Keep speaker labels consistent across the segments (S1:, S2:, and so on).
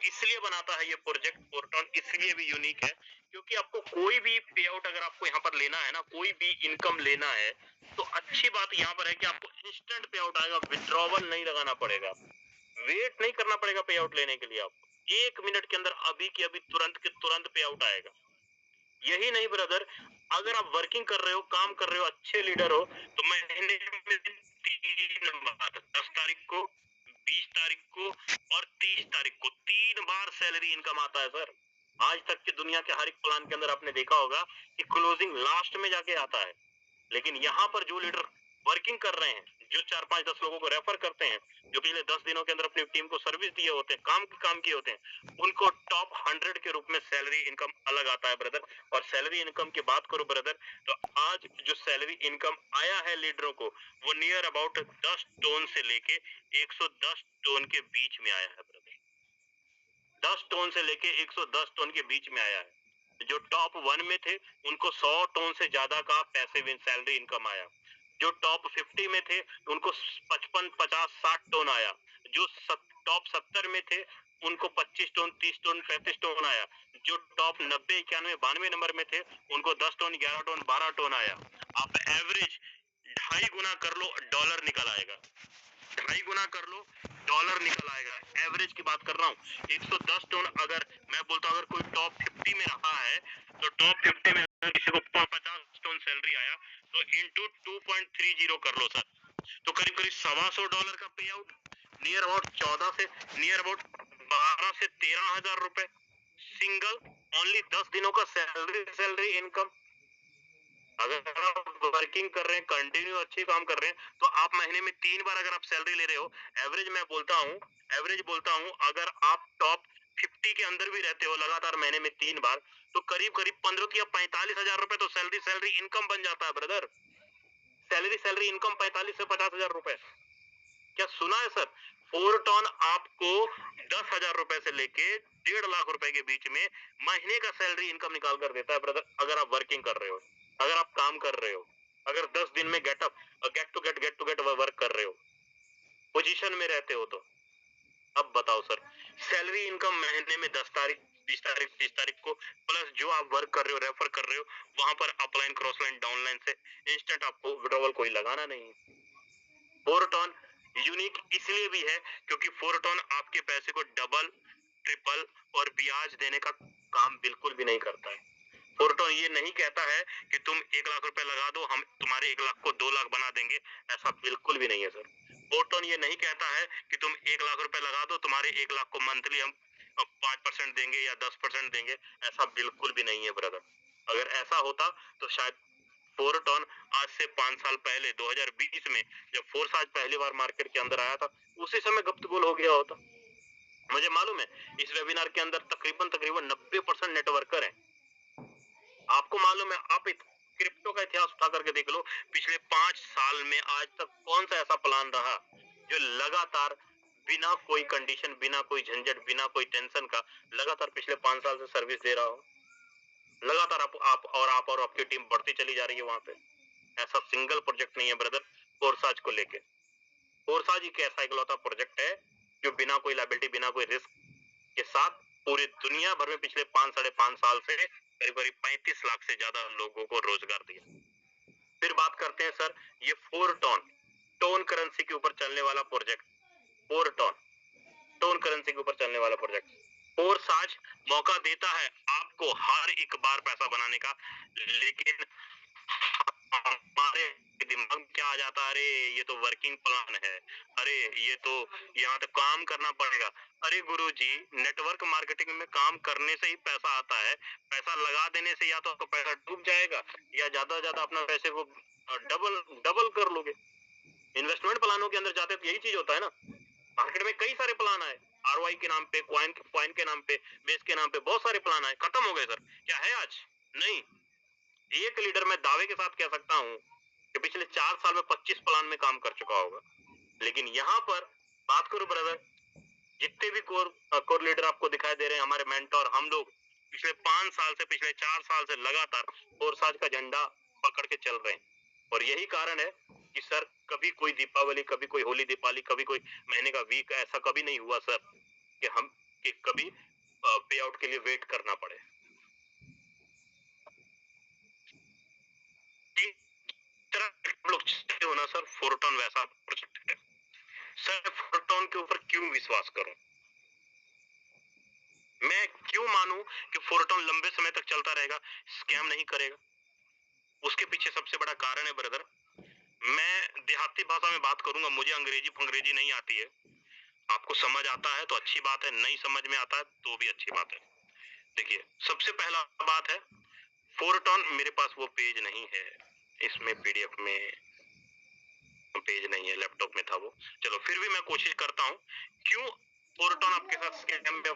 S1: इसलिए बनाता है ये प्रोजेक्ट फोरटॉन, इसलिए भी यूनिक है क्योंकि आपको कोई भी पे आउट अगर आपको यहाँ पर लेना है ना, कोई भी इनकम लेना है, तो अच्छी बात यहाँ पर है कि आपको इंस्टेंट पे आउट आएगा, विड्रॉवल नहीं लगाना पड़ेगा, वेट नहीं करना पड़ेगा पे आउट लेने के लिए। आपको 1 मिनट के अंदर अभी की अभी तुरंत के तुरंत पे आउट आएगा। यही नहीं ब्रदर, अगर आप वर्किंग कर रहे हो, काम कर रहे हो, अच्छे लीडर हो, तो महीने में 3 बार, 10 तारीख को, 20 तारीख को और 30 तारीख को 3 बार सैलरी इनकम आता है सर। आज तक की दुनिया के हर एक प्लान के अंदर आपने देखा होगा कि क्लोजिंग लास्ट में जाके आता है, लेकिन यहाँ पर जो लीडर वर्किंग कर रहे हैं, जो 4-5-10 लोगों को रेफर करते हैं, जो पिछले 10 दिनों के अंदर अपनी टीम को सर्विस दिए होते हैं, काम किए होते हैं, उनको टॉप 100 के रूप में सैलरी इनकम अलग आता है ब्रदर। और सैलरी इनकम की बात करो ब्रदर, तो आज जो सैलरी इनकम आया है लीडरों को, वो नियर अबाउट 10 टोन से लेके 110 टोन के बीच में आया है ब्रदर। 10 टोन से लेके 110 टोन के बीच में आया है। जो टॉप 1 में थे उनको 100 टोन से ज्यादा का पैसिव सैलरी इनकम आया। जो टॉप 50 में थे उनको 55, 50, 60 टोन आया। जो टॉप 70 में थे उनको 25 टोन, 30 टोन, 35 टोन आया। जो टॉप 90, 91, 92 नंबर में थे उनको 10 टोन, 11 टोन, 12 टोन आया। आप एवरेज 2.5 गुना कर लो, डॉलर निकल आएगा। 2.5 गुना कर लो, डॉलर निकल आएगा। एवरेज की बात कर रहा हूँ। 110 टोन अगर मैं बोलता हूँ, अगर कोई टॉप 50 में रहा है, तो टॉप 50 में अगर किसी को 50 टोन सैलरी आया, तो इंटू 2.30 कर लो सर, तो करीब करीब $125 का पे आउट, नियर अबाउट 14 से नियर अबाउट 12 से 13 हजार रुपए सिंगल, ओनली 10 दिनों का सैलरी इनकम। अगर आप वर्किंग कर रहे हैं, कंटिन्यू अच्छे काम कर रहे हैं, तो आप महीने में 3 बार अगर आप सैलरी ले रहे हो, एवरेज मैं बोलता हूँ अगर आप टॉप 50 के अंदर भी रहते हो लगातार महीने में 3 बार, तो करीब करीब 15 या 45 हजार रुपए तो सैलरी इनकम बन जाता है ब्रदर। सैलरी इनकम 45 से 50 हजार रुपए। क्या सुना है सर? फोरटॉन आपको 10,000 रुपए से लेके 1.5 लाख रुपए के बीच में महीने का सैलरी इनकम निकाल कर देता है ब्रदर, अगर आप वर्किंग कर रहे हो, अगर आप काम कर रहे हो, अगर 10 दिन में गेट टू गेट वर्क कर रहे हो, पोजीशन में रहते हो, तो अब बताओ सर, सैलरी इनकम महीने में 10 तारीख, 20 तारीख, 30 तारीख को, प्लस जो आप वर्क कर रहे हो, रेफर कर रहे हो, वहां पर upline, cross line, down line से इंस्टेंट आपको विड्रॉवल कोई लगाना नहीं। फोरटॉन यूनिक इसलिए भी है क्योंकि फोरटॉन आपके पैसे को डबल, ट्रिपल और ब्याज देने का काम बिल्कुल भी नहीं करता है। फोरटॉन ये नहीं कहता है कि तुम 1 लाख रुपए लगा दो, हम तुम्हारे 1 लाख को 2 लाख बना देंगे, ऐसा बिल्कुल भी नहीं है सर। फोरटॉन ये नहीं कहता है कि तुम 1 लाख रुपए लगा दो, तुम्हारे 1 लाख को मंथली हम 5% देंगे या 10% देंगे, ऐसा बिल्कुल भी नहीं है ब्रदर। अगर ऐसा होता तो शायद फोरटॉन आज से 5 साल पहले 2020 में जब फोर्स आज पहली बार मार्केट के अंदर आया था, उसी समय गुप्तगोल हो गया होता। मुझे मालूम है इस वेबिनार के अंदर तकरीबन 90% नेटवर्कर हैं। आपको मालूम है, आप क्रिप्टो का इतिहास उठा करके देख लो, पिछले 5 साल में आज तक कौन सा ऐसा प्लान रहा जो लगातार बिना कोई कंडीशन, बिना कोई झंझट, बिना कोई टेंशन का लगातार पिछले 5 साल से सर्विस दे रहा हो। लगातार आप और आपकी टीम बढ़ती चली जा रही है वहां पे। ऐसा सिंगल प्रोजेक्ट नहीं है ब्रदर फोरसाज को लेके। फोरसाज एक ऐसा इकलौता प्रोजेक्ट है जो बिना कोई लायबिलिटी, बिना कोई रिस्क के साथ पूरी दुनिया भर में पिछले 5-5.5 साल से करीब करीब 35 लाख से ज्यादा लोगों को रोजगार दिया। फिर बात करते हैं सर, ये फोरटॉन टोन करेंसी के ऊपर चलने वाला प्रोजेक्ट, फोरटॉन टोन करेंसी के ऊपर चलने वाला प्रोजेक्ट। फोरसाज मौका देता है आपको हर एक बार पैसा बनाने का, लेकिन हमारे दिमाग में क्या आ जाता है, अरे ये तो वर्किंग प्लान है, अरे ये तो यहाँ तो काम करना पड़ेगा। अरे गुरुजी, नेटवर्क मार्केटिंग में काम करने से ही पैसा आता है, पैसा लगा देने से या तो आपका पैसा डूब जाएगा या ज्यादा से ज्यादा अपना पैसे को डबल कर लोगे। इन्वेस्टमेंट प्लानों के अंदर जाते तो यही चीज होता है ना। मार्केट में कई सारे प्लान आए, आरओआई के नाम पे, क्वाइन के नाम पे, बेस के नाम पे बहुत सारे प्लान आए, खत्म हो गए सर। क्या है आज? नहीं। एक लीडर मैं दावे के साथ कह सकता हूँ कि पिछले 4 साल में 25 प्लान में काम कर चुका होगा। लेकिन यहाँ पर बात करूं ब्रदर, जितने भी कोर लीडर आपको दिखाई दे रहे हैं, हमारे मेंटोर, हम लोग पिछले 5 साल से, पिछले 4 साल से लगातार फोरसाज का झंडा पकड़ के चल रहे हैं। और यही कारण है कि सर कभी कोई दीपावली, कभी कोई होली दिवाली, कभी कोई महीने का वीक ऐसा कभी नहीं हुआ सर कि कभी पड़े। लोग चाहते हो ना सर, फोरटॉन वैसा प्रोजेक्ट है सर। फोरटॉन के ऊपर क्यों विश्वास करूं, मैं क्यों मानूं कि फोरटॉन लंबे समय तक चलता रहेगा, स्कैम नहीं करेगा? उसके पीछे सबसे बड़ा कारण है ब्रदर, मैं देहाती भाषा में बात करूंगा, मुझे अंग्रेजी नहीं आती है। आपको समझ आता है तो अच्छी बात है, नहीं समझ में आता है तो भी अच्छी बात है। देखिए, सबसे पहला बात है, फोरटॉन मेरे पास वो पेज नहीं है, इसमें पीडीएफ में पेज नहीं है, लैपटॉप में था वो। चलो फिर भी मैं कोशिश करता हूँ, क्यों फोरटॉन आपके साथ स्कैम नहीं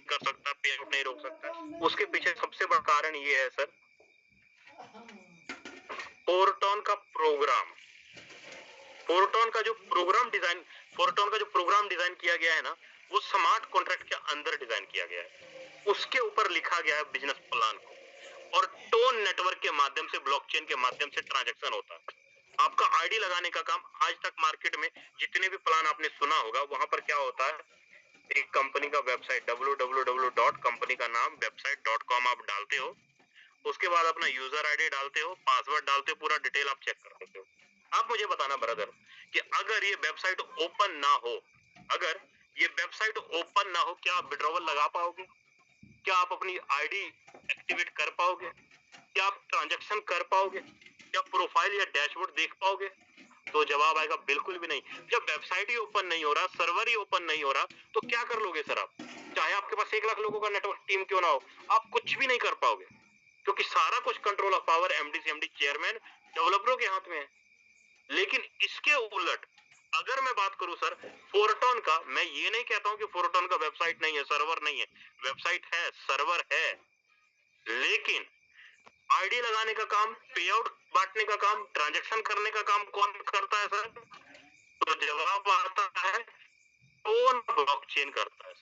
S1: कर सकता, पे आउट नहीं रोक सकता। उसके पीछे सबसे बड़ा कारण ये है सर, फोरटॉन का प्रोग्राम, फोरटॉन का जो प्रोग्राम डिजाइन किया गया है ना, वो स्मार्ट कॉन्ट्रैक्ट के अंदर डिजाइन किया गया है। उसके ऊपर लिखा गया है बिजनेस प्लान को, और टोन नेटवर्क के माध्यम से, ब्लॉकचेन के माध्यम से ट्रांजैक्शन होता है। आपका आईडी लगाने का काम, आज तक मार्केट में जितने भी प्लान आपने सुना होगा, वहां पर क्या होता है, एक कंपनी का वेबसाइट www.company का नाम website.com आप डालते हो, उसके बाद अपना यूजर आईडी डालते हो, पासवर्ड डालते हो, पूरा डिटेल आप चेक कर सकते हो। आप मुझे बताना ब्रदर कि अगर ये वेबसाइट ओपन ना हो, अगर ये वेबसाइट ओपन ना हो, क्या आप विड्रॉवल लगा पाओगे? क्या आप अपनी आईडी एक्टिवेट कर पाओगे? क्या आप ट्रांजैक्शन कर पाओगे? क्या प्रोफाइल या डैशबोर्ड देख पाओगे? तो जवाब आएगा बिल्कुल भी नहीं। जब वेबसाइट ही ओपन नहीं हो रहा, सर्वर ही ओपन नहीं हो रहा, तो क्या कर लोगे सर आप? चाहे आपके पास 1 लाख लोगों का नेटवर्क टीम क्यों ना हो, आप कुछ भी नहीं कर पाओगे, क्योंकि सारा कुछ control of power MD CMD chairman डेवलपरों के हाथ में है। लेकिन इसके उलट अगर मैं बात करूं सर फोरटॉन का, मैं ये नहीं कहता हूं कि फोरटॉन का वेबसाइट नहीं है, सर्वर नहीं है, वेबसाइट है, सर्वर है, लेकिन आईडी लगाने का काम, पे आउट बांटने का काम, ट्रांजैक्शन करने का काम कौन करता है सर? तो जवाब आता है टोन ब्लॉकचेन करता है।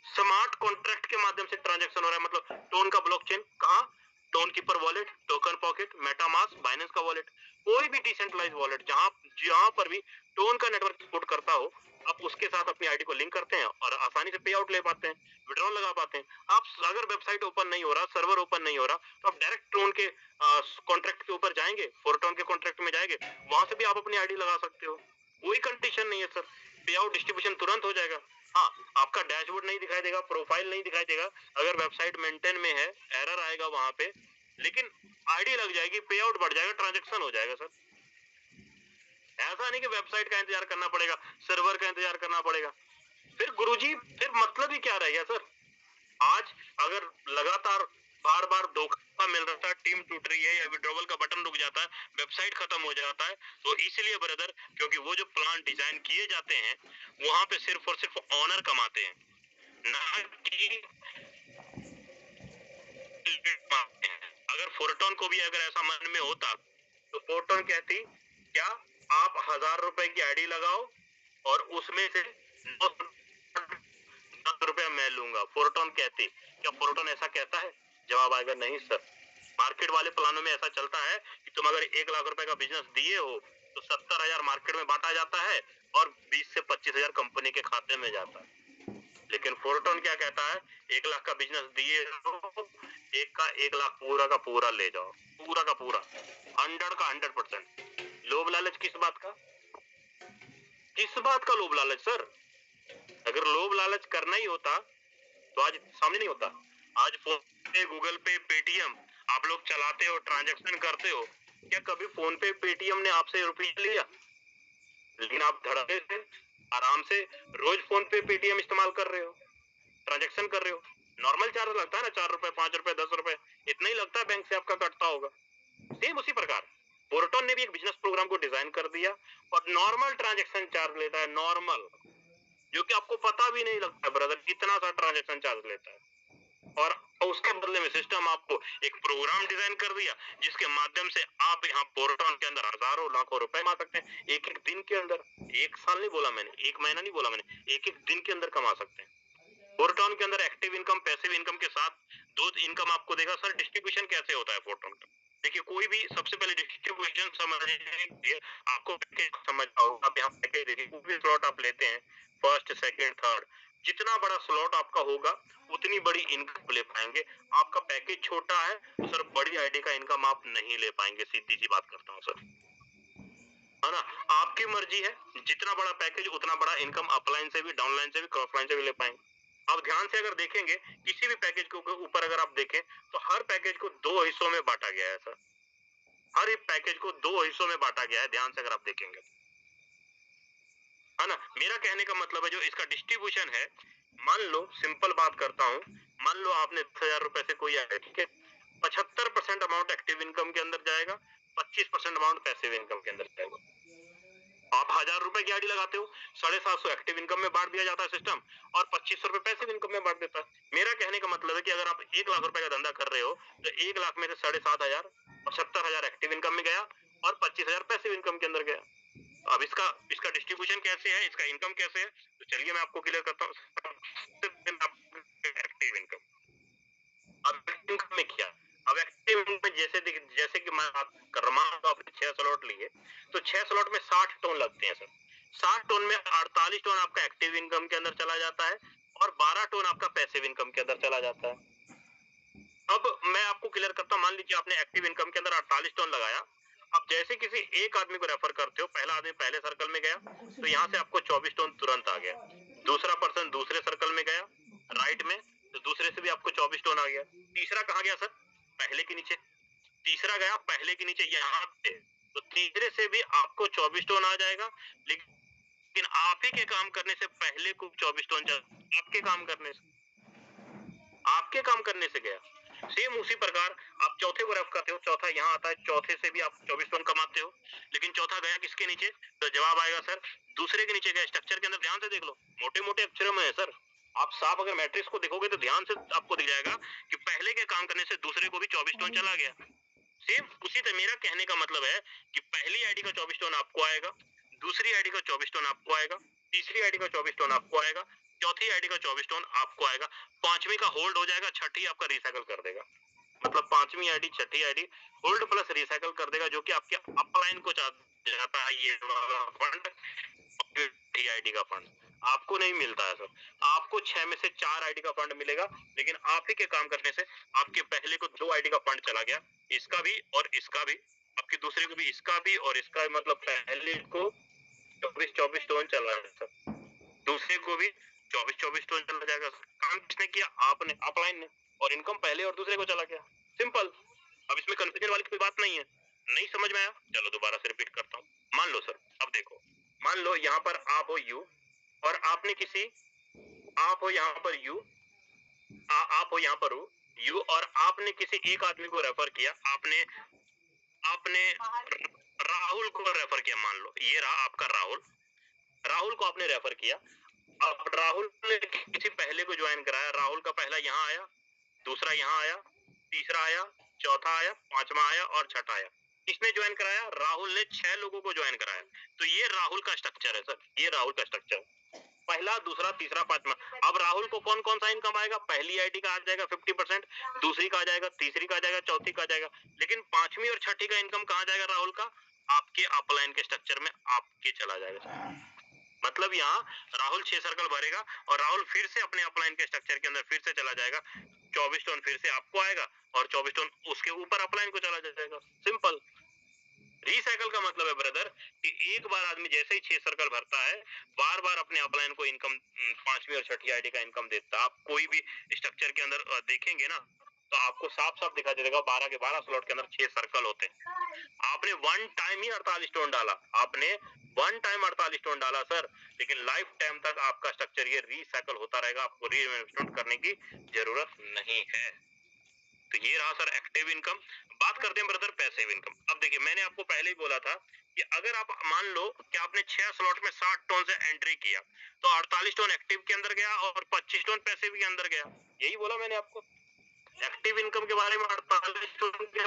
S1: स्मार्ट कॉन्ट्रैक्ट के माध्यम से ट्रांजैक्शन हो रहा है, मतलब टोन का ब्लॉकचेन कहां? Tone keeper wallet, token pocket, MetaMask, Binance का वॉलेट, कोई भी डिसेंट्रलाइज्ड वॉलेट जहां पर भी टोन का नेटवर्क सपोर्ट करता हो, आप उसके साथ अपनी आईडी को लिंक करते हैं और आसानी से पे आउट ले पाते हैं, विड्रॉल लगा पाते हैं। आप अगर वेबसाइट ओपन नहीं हो रहा, सर्वर ओपन नहीं हो रहा, तो आप डायरेक्ट टोन के कॉन्ट्रैक्ट के ऊपर जाएंगे, फोरटॉन के कॉन्ट्रैक्ट में जाएंगे, वहां से भी आप अपनी आईडी लगा सकते हो, कोई कंडीशन नहीं है सर, पे आउट डिस्ट्रीब्यूशन तुरंत हो जाएगा। हाँ, आपका डैशबोर्ड नहीं दिखाई देगा, प्रोफाइल नहीं दिखाई देगा, अगर वेबसाइट मेंटेन में है, एरर आएगा वहां पे, लेकिन आईडी लग जाएगी, पे आउट बढ़ जाएगा, ट्रांजैक्शन हो जाएगा सर। ऐसा नहीं कि वेबसाइट का इंतजार करना पड़ेगा, सर्वर का इंतजार करना पड़ेगा। फिर गुरुजी, फिर मतलब ही क्या रह गया सर? आज अगर लगातार बार बार धोखा मिल रहा है, टीम टूट रही है या विड्रॉवल का बटन रुक जाता है, वेबसाइट खत्म हो जाता है, तो इसलिए ब्रदर, क्योंकि वो जो प्लान डिजाइन किए जाते हैं, वहां पे सिर्फ और सिर्फ ऑनर कमाते हैं, ना कि अगर फोरटॉन को भी अगर ऐसा मन में होता, तो फोरटॉन कहती क्या आप 1000 रुपए की आईडी लगाओ और उसमें से 10 रुपया मैं लूंगा, फोरटॉन कहती। क्या फोरटॉन ऐसा कहता है? जवाब आएगा नहीं सर। मार्केट वाले प्लानों में ऐसा चलता है कि तुम अगर 1 लाख रुपए का बिजनेस दिए हो, तो 70,000 मार्केट में बांटा जाता है और 20 से 25,000 कंपनी के खाते में जाता है। लेकिन फोरटॉन क्या कहता है, 1 लाख का बिजनेस दिए हो, 1 लाख पूरा का पूरा ले जाओ, पूरा का पूरा, 100 का 100%। लोभ लालच किस बात का? किस बात का लोभ लालच सर? अगर लोभ लालच करना ही होता तो आज सामने नहीं होता। आज फोन पे, गूगल पे, पेटीएम आप लोग चलाते हो, ट्रांजैक्शन करते हो, क्या कभी फोन पे, पेटीएम ने आपसे रुपया लिया? लेकिन आप धड़के से, आराम से रोज फोन पे, पेटीएम इस्तेमाल कर रहे हो, ट्रांजैक्शन कर रहे हो। नॉर्मल चार्ज लगता है ना, 4 रुपए, 5 रुपए, 10 रुपए, इतना ही लगता है, बैंक से आपका कटता होगा। सेम उसी प्रकार फोरटॉन ने भी एक बिजनेस प्रोग्राम को डिजाइन कर दिया और नॉर्मल ट्रांजैक्शन चार्ज लेता है, नॉर्मल, जो कि आपको पता भी नहीं लगता ब्रदर कितना सा ट्रांजैक्शन चार्ज लेता है। और उसके बदले में सिस्टम आपको एक प्रोग्राम डिजाइन कर दिया, जिसके माध्यम से आप यहाँ फोरटॉन के अंदर हजारों लाखों रुपए कमा सकते हैं, एक एक दिन के अंदर। 1 साल नहीं बोला मैंने, 1 महीना नहीं बोला मैंने, एक एक दिन के अंदर कमा सकते हैं। फोरटॉन के अंदर एक्टिव इनकम, पैसिव इनकम के साथ 2 इनकम आपको देगा सर। डिस्ट्रीब्यूशन कैसे होता है फोरटॉन का? देखिए, कोई भी, सबसे पहले डिस्ट्रीब्यूशन समझने के लिए आपको पैकेज समझ आओ। आप यहाँ पैकेज देखिए, कोई भी स्लॉट आप लेते हैं, फर्स्ट, सेकंड, थर्ड, जितना बड़ा स्लॉट आपका होगा उतनी बड़ी इनकम ले पाएंगे। आपका पैकेज छोटा है तो सर बड़ी आईडी का इनकम आप नहीं ले पाएंगे, सीधी सी बात करता हूँ सर, है ना। आपकी मर्जी है, जितना बड़ा पैकेज उतना बड़ा इनकम अपलाइन से भी, डाउनलाइन से भी, क्रॉसलाइन से भी ले पाएंगे। अब ध्यान से अगर देखेंगे किसी भी पैकेज के ऊपर अगर आप देखें तो हर पैकेज को 2 हिस्सों में बांटा गया है सर, हर एक पैकेज को 2 हिस्सों में बांटा गया है, ध्यान से अगर आप देखेंगे, है ना। मेरा कहने का मतलब है जो इसका डिस्ट्रीब्यूशन है, मान लो सिंपल बात करता हूँ, मान लो आपने 10,000 रुपए से कोई आया, ठीक है, 75% अमाउंट एक्टिव इनकम के अंदर जाएगा, 25% अमाउंट पैसिव इनकम के अंदर जाएगा। आप 1,000 रुपए की आईडी लगाते हो, 750 एक्टिव इनकम में बांट दिया जाता है सिस्टम, और 2500 रुपए पैसिव इनकम में बांट देता है। मेरा कहने का मतलब है कि अगर आप 1 लाख रुपए का धंधा कर रहे हो तो 1 लाख में से 7,500 और 70,000 एक्टिव इनकम में गया और 25,000 पैसिव इनकम के अंदर गया। अब इसका डिस्ट्रीब्यूशन कैसे है, इसका इनकम कैसे है, तो चलिए मैं आपको क्लियर करता हूँ। एक्टिव इनकम, अब इनकम में क्या, अब एक्टिव इनकम में जैसे कि मैं बात कर रहा हूँ, आपने 6 स्लॉट लिए तो 6 स्लॉट में 60 टोन लगते हैं सर। 60 टोन में 48 टोन आपका एक्टिव इनकम के अंदर चला जाता है और 12 टोन आपका पैसिव इनकम के अंदर चला जाता है। अब मैं आपको क्लियर करता हूँ, मान लीजिए आपने एक्टिव इनकम के अंदर 48 टोन लगाया। अब जैसे किसी एक आदमी को रेफर करते हो, पहला आदमी पहले सर्कल में गया तो यहाँ से आपको 24 टोन तुरंत आ गया। दूसरा पर्सन दूसरे सर्कल में गया राइट में, तो दूसरे से भी आपको 24 टोन आ गया। तीसरा कहाँ गया सर, पहले के नीचे। तीसरा गया पहले के नीचे यहाँ पे, तो तीसरे से भी आपको 24 टोन आ जाएगा। लेकिन आप ही के काम करने से पहले को 24 टोन आपके काम करने से गया। सेम उसी प्रकार आप चौथे को रेफ करते हो, चौथा यहाँ आता है, चौथे से भी आप 24 टोन कमाते हो, लेकिन चौथा गया किसके नीचे, तो जवाब आएगा सर दूसरे के नीचे गया। स्ट्रक्चर के अंदर ध्यान से देख लो, मोटे मोटे अक्षरों में है सर, आप साफ अगर मैट्रिक्स को देखोगे तो ध्यान से आपको दिख जाएगा कि पहले के काम करने से दूसरे को भी 24 टोन चला गया। सेम उसी तरह मेरा कहने का मतलब है कि पहली आईडी का 24 टोन आपको आएगा, दूसरी आईडी का 24 टोन आपको आएगा, तीसरी आईडी का 24 टोन आपको आएगा, चौथी आईडी का 24 टोन आपको आएगा, पांचवी का होल्ड हो जाएगा, छठी आपका रिसाइकल कर देगा। मतलब पांचवी आईडी छठी आईडी होल्ड प्लस रिसाइकल कर देगा, जो कि आपके अपलाइन को जाता है ये वाला फंड, आईडी का फंड आपको नहीं मिलता है सर। आपको 6 में से 4 आईडी का फंड मिलेगा, लेकिन आप ही के काम करने से आपके पहले को 2 आईडी का फंड चला गया, इसका भी और इसका भी, आपके दूसरे को भी इसका भी और इसका भी, मतलब पहले को 24-24 टोन चला है सर, दूसरे को भी 24-24 टोन चला जाएगा। काम किसने किया, आपने, अपलाइन ने, और इनकम पहले और दूसरे को चला गया, सिंपल। अब इसमें कंफ्यूजन वाली कोई बात नहीं है। नहीं समझ में आया, चलो दोबारा से रिपीट करता हूँ। मान लो सर, अब देखो, मान लो यहाँ पर आप हो यू और आपने किसी, आप हो यहाँ पर यू, आप हो यहाँ पर यू और आपने किसी एक आदमी को रेफर किया, आपने राहुल को रेफर किया। मान लो ये रहा आपका राहुल को आपने रेफर किया। अब राहुल ने किसी पहले को ज्वाइन कराया, राहुल का पहला यहाँ आया, दूसरा यहाँ आया, तीसरा आया, चौथा आया, पांचवा आया और छठा आया। किसने ज्वाइन कराया, राहुल ने 6 लोगों को ज्वाइन कराया। तो ये राहुल का स्ट्रक्चर है सर, ये राहुल का स्ट्रक्चर, पहला, दूसरा, तीसरा, पांचवा। अब राहुल को कौन कौन सा इनकम आएगा, पहली आईडी का आ जाएगा 50%, दूसरी का आ जाएगा, तीसरी का आ जाएगा, चौथी का आ जाएगा, लेकिन पांचवी और छठी का इनकम कहाँ जाएगा राहुल का, आपके अपलाइन के स्ट्रक्चर में आपके चला जाएगा। मतलब यहाँ राहुल 6 सर्कल भरेगा और राहुल फिर से अपने अपलाइन के स्ट्रक्चर के अंदर फिर से चला जाएगा, 24 टोन फिर से आपको आएगा और 24 टोन उसके ऊपर अपलाइन को चला जाएगा, सिंपल। रिसाइकल का मतलब है ब्रदर कि एक बार आदमी जैसे ही 6 सर्कल भरता है, बार बार अपने अपलाइन को इनकम, पांचवी और छठी आईडी का इनकम देता है। आप कोई भी स्ट्रक्चर के अंदर देखेंगे ना तो आपको साफ साफ दिखाई देगा, 12 के 12 स्लॉट के अंदर 6 सर्कल होते हैं। आपने वन टाइम ही 48 टोन डाला, आपने वन टाइम 48 टोन डाला सर, लेकिन लाइफ टाइम तक आपका स्ट्रक्चर ये रिसाइकल होता रहेगा, आपको री इन्वेस्टमेंट करने की जरूरत नहीं है। तो ये रहा सर एक्टिव इनकम। बात करते हैं ब्रदर पैसिव इनकम। अब देखिए मैंने आपको पहले ही बोला था कि अगर आप मान लो कि आपने 6 स्लॉट में 60 टोन से एंट्री किया तो 48 टोन एक्टिव के अंदर गया और 25 टोन पैसिव के अंदर गया, यही बोला मैंने आपको। एक्टिव इनकम के बारे में 48 टोन के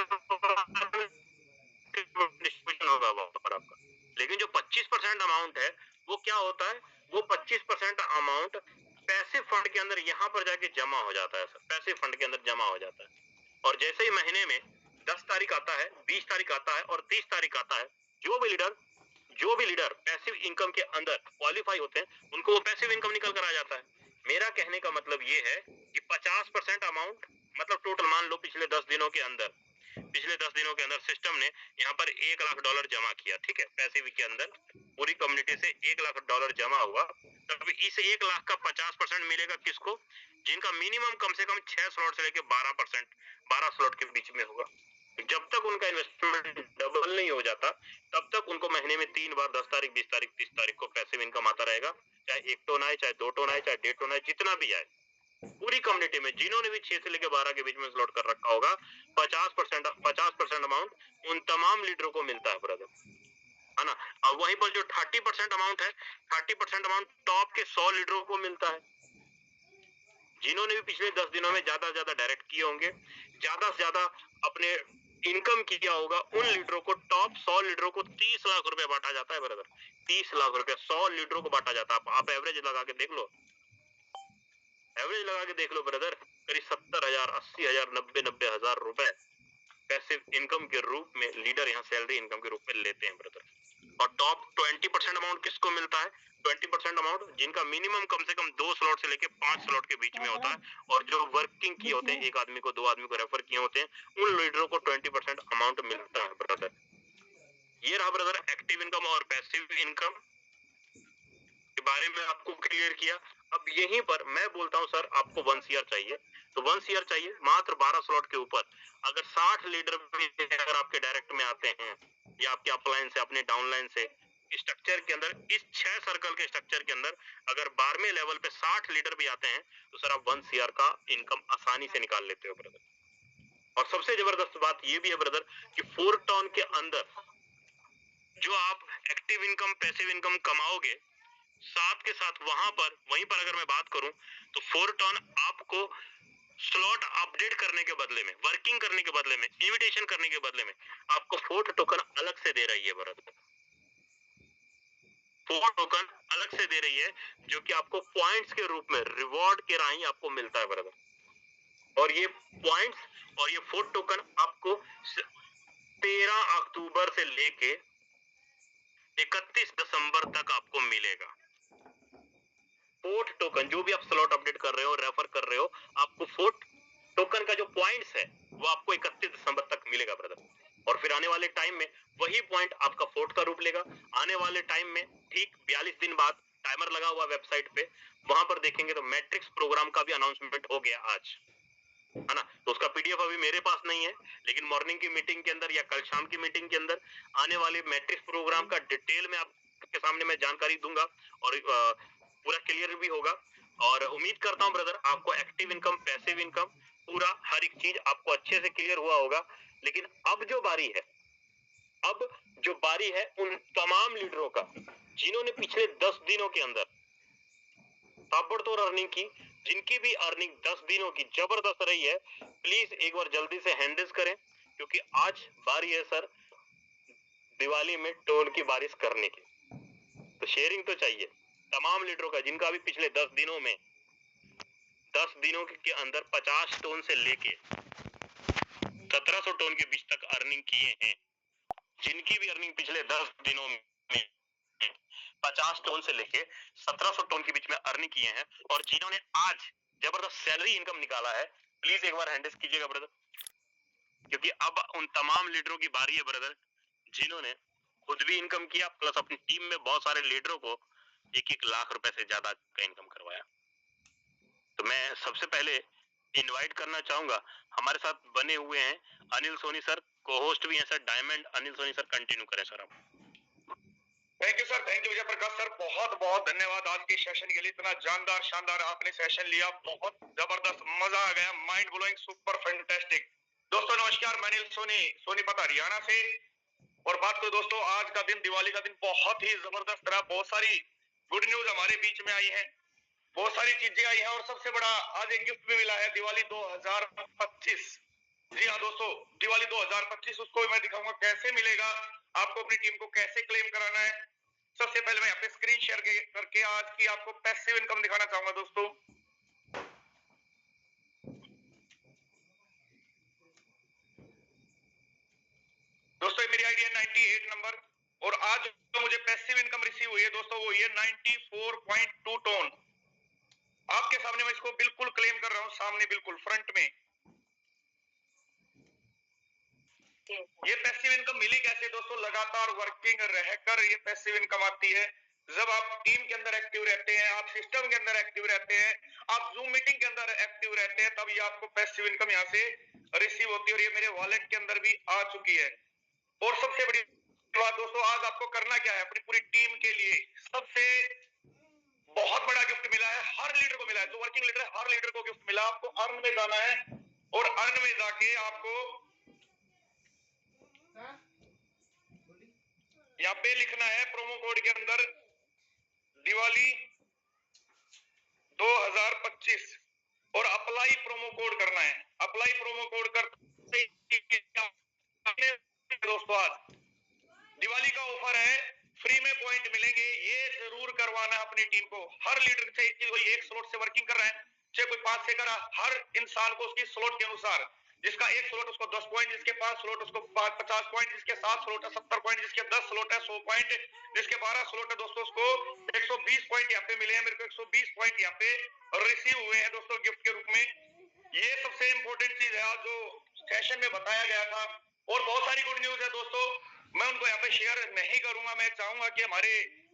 S1: डिस्ट्रीब्यूशन होगा वहां पर आपका, लेकिन जो 25% अमाउंट है वो क्या होता है, वो 25% अमाउंट पैसिव फंड के अंदर यहाँ पर जाके जमा हो जाता है सर, पैसिव फंड के अंदर जमा हो जाता है। और जैसे ही महीने में 10 तारीख आता है, 20 तारीख आता है और 30 तारीख आता है, जो भी लीडर पैसिव इनकम के अंदर क्वालिफाई होते हैं उनको वो पैसिव इनकम निकल कर आ जाता है। मेरा कहने का मतलब ये है कि 50% अमाउंट, मतलब टोटल मान लो पिछले 10 दिनों के अंदर सिस्टम ने यहाँ पर $1 लाख जमा किया, ठीक है, पैसिव के अंदर पूरी कम्युनिटी से $1 लाख जमा हुआ, तब इस 1 लाख का 50% मिलेगा किसको? जिनका मिनिमम कम से कम 6 स्लॉट से लेके 12 स्लॉट के बीच में होगा। जब तक उनका इन्वेस्टमेंट डबल नहीं हो जाता तब तक उनको महीने में 3 बार 10 तारीख, 20 तारीख, 30 तारीख को पैसिव इनकम आता रहेगा, चाहे 1 टोन आए, चाहे 2 टोन आए, चाहे 1.5 टोन आए, जितना भी आए। पूरी कम्युनिटी में जिन्होंने भी 6 से लेकर 12 के बीच में स्लॉट कर रखा होगा, 50% अमाउंट उन तमाम लीडरों को मिलता है ब्रदर, है ना। और वहीं पर जो 30% अमाउंट है, 30% अमाउंट टॉप के 100 लीडरों को मिलता है, जिन्होंने भी पिछले 10 दिनों में ज्यादा से ज्यादा डायरेक्ट किए होंगे, ज्यादा से ज्यादा अपने इनकम किया होगा, उन लीडरों को, टॉप 100 लीडरों को 30 लाख रुपए बांटा जाता है ब्रदर। 30 लाख रुपए 100 लीडरों को बांटा जाता है। आप एवरेज लगा के देख लो, एवरेज लगा के देख लो ब्रदर, करीब 70,000, 80,000, 90 हजार रुपए पैसिव इनकम के रूप में लीडर यहाँ सैलरी इनकम के रूप में लेते हैं ब्रदर। और टॉप 20% अमाउंट किसको मिलता है? 20% अमाउंट जिनका मिनिमम कम से कम 2 स्लॉट से लेके 5 स्लॉट के बीच में होता है, और जो वर्किंग किए होते हैं, एक आदमी को 2 आदमी को रेफर किए होते हैं, उन लीडरों को 20% अमाउंट मिलता है ब्रदर। ये रहा ब्रदर एक्टिव इनकम और पैसिव इनकम के बारे में आपको क्लियर किया। अब यहीं पर मैं बोलता हूं सर आपको 1 CR चाहिए, तो 1 CR चाहिए मात्र 12 स्लॉट के ऊपर। अगर 60 लीडर भी अगर आपके डायरेक्ट में आते हैं या आपके अपलाइन से, अपने डाउनलाइन से, स्ट्रक्चर के अंदर, इस 6 सर्कल के स्ट्रक्चर के अंदर अगर 12वें लेवल पे 60 लीडर भी आते हैं तो सर आप 1 CR का इनकम आसानी से निकाल लेते हो ब्रदर। और सबसे जबरदस्त बात ये भी है ब्रदर कि 4 टर्न के अंदर जो आप एक्टिव इनकम, पैसिव इनकम कमाओगे, साथ के साथ वहीं पर अगर मैं बात करूं तो 4 टर्न आपको स्लॉट अपडेट करने के बदले में, वर्किंग करने के बदले में, इनविटेशन करने के बदले में आपको 4 टोकन अलग से दे रही है ब्रदर। 4 टोकन अलग से दे रही है जो कि आपको पॉइंट्स के रूप में, रिवॉर्ड के राही आपको मिलता है ब्रदर। और ये पॉइंट्स और ये 4 टोकन आपको 13 अक्टूबर से लेके 31 दिसंबर तक आपको मिलेगा। 4 टोकन जो भी आप स्लॉट अपडेट कर रहे हो, रेफर कर रहे हो, आपको 4 टोकन का जो पॉइंट्स है वो आपको 31 दिसंबर तक मिलेगा ब्रदर। और फिर आने वाले टाइम में वही पॉइंट आपका 4 का रूप लेगा। आने वाले टाइम में ठीक 42 दिन बाद टाइमर लगा हुआ वेबसाइट पे, वहां पर देखेंगे तो मैट्रिक्स प्रोग्राम का भी अनाउंसमेंट हो गया आज, है ना। तो उसका पीडीएफ अभी मेरे पास नहीं है, लेकिन मॉर्निंग की मीटिंग के अंदर या कल शाम की मीटिंग के अंदर आने वाले मैट्रिक्स प्रोग्राम का डिटेल में आपके सामने मैं जानकारी दूंगा और पूरा क्लियर भी होगा। और उम्मीद करता हूं ब्रदर आपको एक्टिव इनकम, पैसिव इनकम, पूरा हर एक चीज आपको अच्छे से क्लियर हुआ होगा। लेकिन अब जो बारी है उन तमाम लीडरों का जिन्होंने पिछले 10 दिनों के अंदर ताबड़तोड़ अर्निंग की, जिनकी भी अर्निंग 10 दिनों की जबरदस्त रही है, प्लीज एक बार जल्दी से हैंडल्स करें, क्योंकि आज बारी है सर दिवाली में टोन की बारिश करने की। तो शेयरिंग तो चाहिए तमाम लीडरों का जिनका भी पिछले 10 दिनों में, 10 दिनों के अंदर 50 टोन से लेके 1700 टोन के बीच तक अर्निंग किए हैं, जिनकी भी अर्निंग पिछले 10 दिनों में 50 टोन से लेके 1700 टोन के बीच में अर्निंग किए हैं, और जिन्होंने आज जबरदस्त सैलरी इनकम निकाला है, प्लीज एक बार हैंडल्स कीजिएगा ब्रदर, क्योंकि अब उन तमाम लीडरों की बारी है ब्रदर जिन्होंने खुद भी इनकम किया, प्लस अपनी टीम में बहुत सारे लीडरों को 1-1 लाख रुपए से ज्यादा का इनकम करवाया। तो मैं सबसे पहले इनवाइट करना चाहूंगा, हमारे साथ बने हुए हैं Anil Soni sir, cohost भी हैं sir diamond. Anil Soni sir continue करें सर आप।
S2: Thank you sir, thank you Vijay Prakash sir, बहुत बहुत धन्यवाद आज के सेशन के लिए। इतना जानदार शानदार आपने सेशन लिया, बहुत जबरदस्त, मजा आ गया, माइंड ब्लोइंग, सुपर फैंटास्टिक। दोस्तों नमस्कार, मैं अनिल सोनी, सोनीपत हरियाणा से। और बात तो दोस्तों आज का दिन, दिवाली का दिन बहुत ही जबरदस्त रहा। बहुत सारी गुड न्यूज हमारे बीच में आई है, बहुत सारी चीजें आई है, और सबसे बड़ा आज एक गिफ्ट भी मिला है, दिवाली 2025। जी हाँ दोस्तों, दिवाली 2025, उसको मैं दिखाऊंगा कैसे मिलेगा आपको, अपनी टीम को कैसे क्लेम कराना है। सबसे पहले मैं यहाँ पे स्क्रीन शेयर करके आज की आपको पैसिव इनकम दिखाना चाहूंगा दोस्तों। दोस्तों मेरी आईडी है 98 नंबर, और आज जो मुझे पैसिव इनकम रिसीव हुई है दोस्तों वो ये 94.2 टोन। आपके सामने मैं इसको बिल्कुल क्लेम कर रहा हूँ, सामने बिल्कुल फ्रंट में। ये पैसिव इनकम मिली कैसे दोस्तों? लगातार वर्किंग रहकर ये पैसिव इनकम आती है। जब आप टीम के अंदर एक्टिव रहते हैं, आप सिस्टम के अंदर एक्टिव रहते हैं, आप जूम मीटिंग के अंदर एक्टिव रहते हैं, तब ये आपको पैसिव इनकम यहाँ से रिसीव होती है और ये मेरे वॉलेट के अंदर भी आ चुकी है। और सबसे बड़ी बात दोस्तों, आज आपको करना क्या है, अपनी पूरी टीम के लिए सबसे बहुत बड़ा गिफ्ट मिला है, हर लीडर को मिला है, जो वर्किंग लीडर है हर लीडर को गिफ्ट मिला। आपको अर्न में जाना है और अर्न में जाके आपको यहाँ पे लिखना है प्रोमो कोड के अंदर दिवाली 2025 और अप्लाई प्रोमो कोड करना है। अप्लाई प्रोमो कोड कर दोस्तों, आज दिवाली का ऑफर है, फ्री में पॉइंट मिलेंगे, ये जरूर करवाना अपनी टीम को। हर लीडर चाहे कोई एक स्लॉट से वर्किंग कर रहा है, चाहे कोई 5 से कर रहा है, हर इंसान को उसकी स्लॉट के अनुसार, जिसका 1 स्लॉट उसको 10 पॉइंट, जिसके 5 स्लॉट उसको 50 पॉइंट, जिसके 7 स्लॉट है 70 पॉइंट, जिसके 10 स्लॉट है 100 पॉइंट, जिसके 12 स्लॉट है दोस्तों उसको 120 पॉइंट यहाँ पे मिले हैं। मेरे को 120 पॉइंट यहाँ पे रिसीव हुए हैं दोस्तों गिफ्ट के रूप में। ये सबसे इंपॉर्टेंट चीज है जो सेशन में बताया गया था। और बहुत सारी गुड न्यूज है दोस्तों, मैं उनको यहाँ पे शेयर नहीं करूंगा। मैं चाहूंगा कि हमारे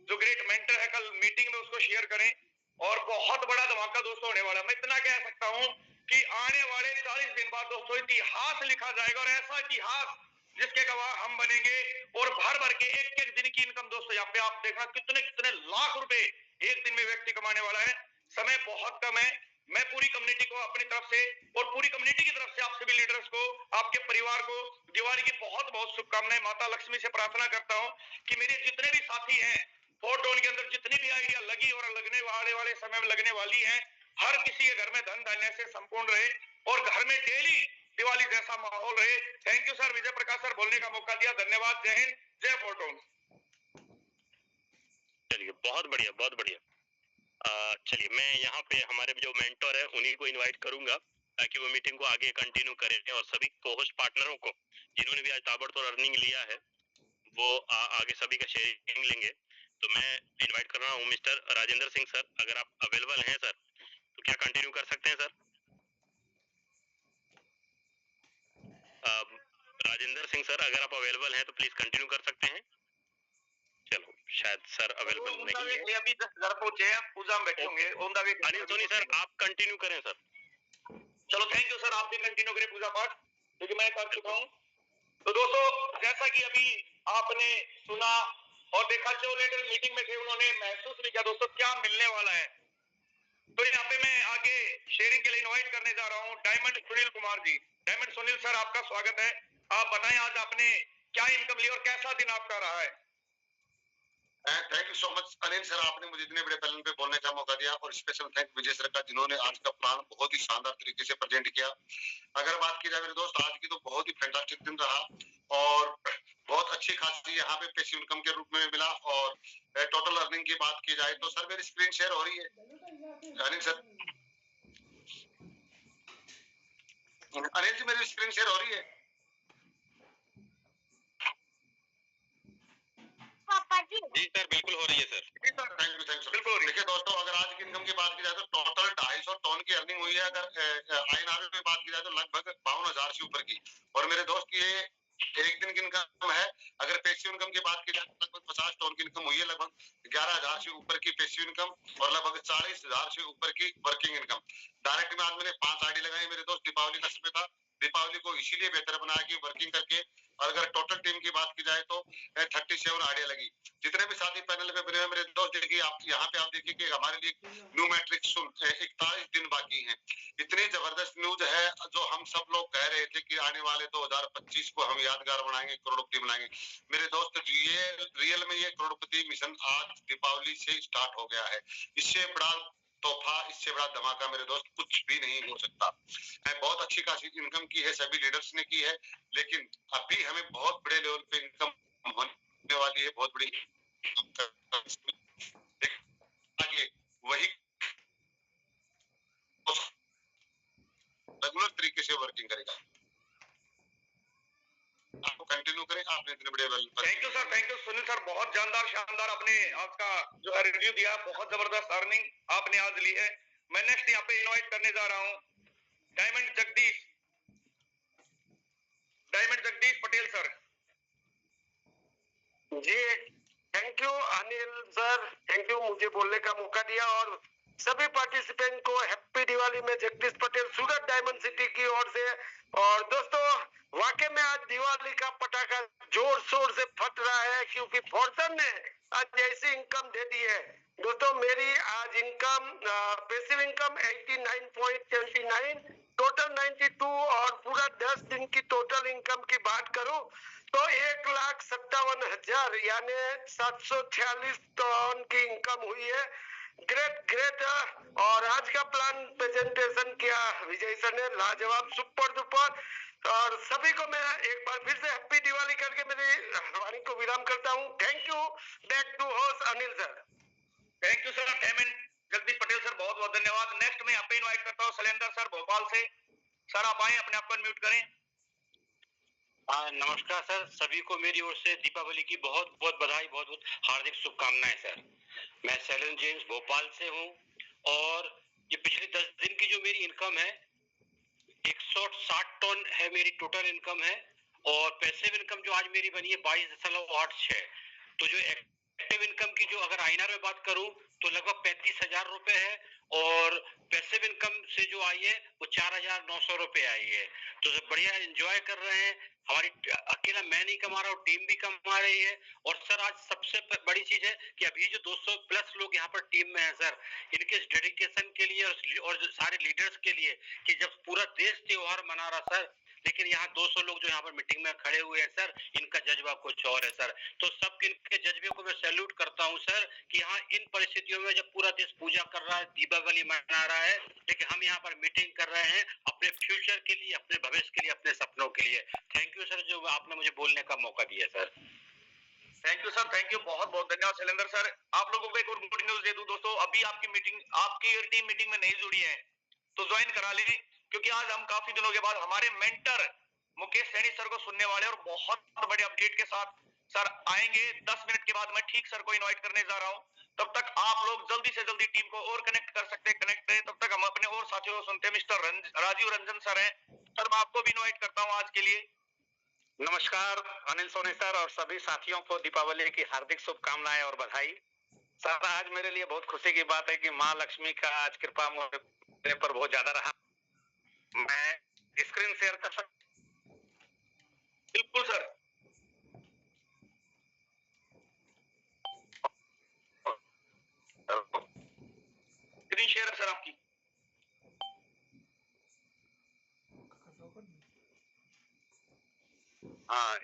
S2: जो ग्रेट मेंटर है कल मीटिंग में उसको शेयर करें। और बहुत बड़ा धमाका दोस्तों होने वाला। मैं इतना कह सकता हूं कि आने वाले 40 दिन बाद दोस्तों इतिहास लिखा जाएगा, और ऐसा इतिहास जिसके गवाह हम बनेंगे। और भर भर के एक एक दिन की इनकम दोस्तों यहाँ पे आप देखना कितने कितने लाख रुपए एक दिन में व्यक्ति कमाने वाला है। समय बहुत कम है। मैं पूरी कम्युनिटी को अपनी तरफ से और पूरी कम्युनिटी की तरफ से आप सभी लीडर्स को, आपके परिवार को दिवाली की बहुत बहुत शुभकामनाएं। माता लक्ष्मी से प्रार्थना करता हूं कि मेरे जितने भी साथी हैं, फोटोन के अंदर जितनी भी आइडिया लगी और लगने वाले समय में लगने वाली है, हर किसी के घर में धन धान्य से संपूर्ण रहे और घर में डेली दिवाली जैसा माहौल रहे। Thank you sir, Vijay Prakash sir बोलने का मौका दिया, धन्यवाद। जय हिंद, जय फोटोन।
S1: चलिए बहुत बढ़िया, बहुत बढ़िया। चलिए मैं यहाँ पे हमारे जो मेंटर है उन्हीं को इनवाइट करूंगा ताकि वो मीटिंग को आगे कंटिन्यू करें, और सभी को-होस्ट पार्टनरों को जिन्होंने भी आज ताबड़तोड़ अर्निंग लिया है वो आगे सभी का शेयरिंग लेंगे। तो मैं इनवाइट कर रहा हूँ मिस्टर राजेंद्र सिंह सर, अगर आप अवेलेबल हैं सर तो क्या कंटिन्यू कर सकते हैं सर? राजेंद्र सिंह सर अगर आप अवेलेबल हैं तो प्लीज कंटिन्यू कर सकते हैं। चलो शायद सर अवेलेबल नहीं है,
S2: अभी 10 घर पहुंचे हैं, पूजा में बैठे होंगे।
S1: अनिल सोनी सर आप कंटिन्यू करें सर।
S2: चलो थैंक यू सर, आप भी कंटिन्यू करें पूजा पाठ, क्योंकि मैं कर चुका हूँ। तो दोस्तों जैसा कि अभी आपने सुना और देखा, जो लीडर मीटिंग में थे उन्होंने महसूस भी किया दोस्तों क्या मिलने वाला है। तो यहाँ पे मैं आगे शेयरिंग के लिए इनवाइट करने जा रहा हूँ diamond Sunil Kumar ji. Diamond Sunil sir आपका स्वागत है। आप बताएं आज आपने क्या इनकम ली और कैसा दिन आपका रहा है।
S3: Thank you so much Anil sir, आपने मुझे इतने बड़े पैनल पे बोलने का मौका दिया, और स्पेशल थैंक विजय सर का जिन्होंने आज का प्लान बहुत ही शानदार तरीके से प्रेजेंट किया। अगर बात की जाए मेरे दोस्त, आज की तो बहुत ही फैंटास्टिक दिन रहा और बहुत अच्छी खासी यहाँ पे पैसिव इनकम के रूप में मिला। और टोटल अर्निंग की बात की जाए तो सर मेरी स्क्रीन शेयर हो रही है अनिल सर? अनिल जी मेरी स्क्रीन शेयर हो रही है?
S1: जी सर बिल्कुल हो रही है सर।
S3: थैंक यू सर, बिल्कुल। देखिए दोस्तों, अगर आज की इनकम की बात की जाए तो टोटल 250 टन की अर्निंग हुई है। अगर INR में बात की जाए तो लगभग 52,000 से ऊपर की। और मेरे दोस्त ये एक दिन की इनकम है। अगर पैसिव इनकम की बात की जाए तो लगभग 50 टन की इनकम हुई है, लगभग 11,000 से ऊपर की पैसिव इनकम और लगभग 40,000 से ऊपर की वर्किंग इनकम। डायरेक्ट में आज मैंने 5 आईडी लगाई मेरे दोस्त। दीपावली का समय था, दीपावली को इसीलिए बेहतर बनाया कि वर्किंग करके। और अगर टोटल टीम की बात की जाए तो 37 आइडिया लगी। जितने भी साथी पैनल पे बने हुए मेरे दोस्त, देखिए आप यहाँ पे आप देखिए कि हमारे लिए न्यू मैट्रिक्स 41 दिन बाकी हैं। इतनी जबरदस्त न्यूज है जो हम सब लोग कह रहे थे कि आने वाले 2025 को हम यादगार बनाएंगे, करोड़पति बनाएंगे। मेरे दोस्त ये रियल में ये करोड़पति मिशन आज दीपावली से स्टार्ट हो गया है। इससे बड़ा तोहफा, इससे बड़ा धमाका मेरे दोस्त कुछ भी नहीं हो सकता। बहुत अच्छी खासी इनकम की है, सभी लीडर्स ने की है, लेकिन अभी हमें बहुत बड़े लेवल पे इनकम होने वाली है, बहुत बड़ी आगे वही रेगुलर तरीके से वर्किंग करेगा। आपको कंटिन्यू करें, आपने इतने बड़े लेवल पर।
S2: Thank you sir, thank you Sunil sir, बहुत जानदार शानदार आपने आज का जो है रिव्यू दिया। बहुत जबरदस्त अर्निंग आपने आज ली है। मैं नेक्स्ट यहाँ पे इनवाइट करने जा रहा हूँ डायमंड जगदीश पटेल सर।
S4: जी thank you Anil sir, thank you मुझे बोलने का मौका दिया। और सभी पार्टिसिपेंट को हैप्पी दिवाली में जगदीश पटेल सूरत डायमंड सिटी की ओर से। और दोस्तों वाकई में आज दिवाली का पटाखा जोर शोर से फट रहा है, क्योंकि फॉर्चून ने आज ऐसी इनकम दे दी है। दोस्तों मेरी आज इनकम पैसिव इनकम 89.29, टोटल 92, और पूरा 10 दिन की टोटल इनकम की बात करूं तो 1,57,000 यानी 746 टन की इनकम हुई है। ग्रेट। और आज का प्लान प्रेजेंटेशन किया विजय सर ने, लाजवाब, सुपर डुपर। और सभी को मैं एक बार फिर से हैप्पी दिवाली करके मेरी वाणी को विराम करता हूं। Thank you. Back to host Anil sir.
S2: Thank you sir diamond Jagdish Patel sir, बहुत बहुत धन्यवाद। नेक्स्ट मैं यहाँ पे इनवाइट करता हूँ शैलेंद्र सर भोपाल से। सर आप आए, अपने आप को अनम्यूट करें।
S5: नमस्कार सर, सभी को मेरी ओर से दीपावली की बहुत बहुत बधाई, बहुत बहुत हार्दिक शुभकामनाएं सर। मैं शैलेंद्र जेम्स भोपाल से हूं और ये पिछले 10 दिन की जो मेरी इनकम है 160 टन है, मेरी टोटल इनकम है। और पैसिव इनकम जो आज मेरी बनी है 22.86। तो जो एक्टिव इनकम की जो अगर आईएनआर में बात करूं तो लगभग 35,000 रुपए है। और पैसिव इनकम से जो आई है वो 4,900 रुपए आई है। तो बढ़िया एंजॉय कर रहे हैं। हमारी अकेला मैं नहीं कमा रहा हूँ, टीम भी कमा रही है। और सर आज सबसे बड़ी चीज है कि अभी जो 200 प्लस लोग यहाँ पर टीम में हैं सर, इनके डेडिकेशन के लिए और जो सारे लीडर्स के लिए कि जब पूरा देश त्योहार मना रहा सर, लेकिन यहाँ 200 लोग जो यहाँ पर मीटिंग में खड़े हुए हैं सर, इनका जज्बा कुछ और है सर। तो सब इनके जज्बे को मैं सैल्यूट करता हूँ सर कि यहाँ इन परिस्थितियों में जब पूरा देश पूजा कर रहा है, दीपावली मना रहा है, लेकिन हम यहाँ पर मीटिंग कर रहे हैं अपने फ्यूचर के लिए, अपने भविष्य के लिए, अपने सपनों के लिए। थैंक यू सर, जो आपने मुझे बोलने का मौका दिया sir.
S2: Thank you sir, thank you, बहुत बहुत धन्यवाद शैलेंद्र सर। आप लोगों को एक और गुड न्यूज दे दूं दोस्तों, अभी आपकी टीम मीटिंग में नहीं जुड़ी है तो ज्वाइन करा लें, क्योंकि आज हम काफी दिनों के बाद हमारे मेंटर मुकेश सैनी सर को सुनने वाले और बहुत बड़े अपडेट के साथ सर आएंगे। 10 मिनट के बाद मैं ठीक सर को इनवाइट करने जा रहा हूं। तब तक आप लोग जल्दी से जल्दी टीम को और कनेक्ट कर सकते हैं, कनेक्ट रहे। तब तक हम अपने और साथियों को सुनते हैं। मिस्टर राजीव रंजन सर हैं सर, मैं आपको भी इनवाइट करता हूँ आज के लिए।
S6: नमस्कार अनिल सोनी सर और सभी साथियों को दीपावली की हार्दिक शुभकामनाएं और बधाई। सर आज मेरे लिए बहुत खुशी की बात है कि माँ लक्ष्मी का आज कृपा मेरे पर बहुत ज्यादा रहा। मैं स्क्रीन शेयर कर सकता?
S2: बिल्कुल सर। स्क्रीन शेयर है सर आपकी।
S6: हाँ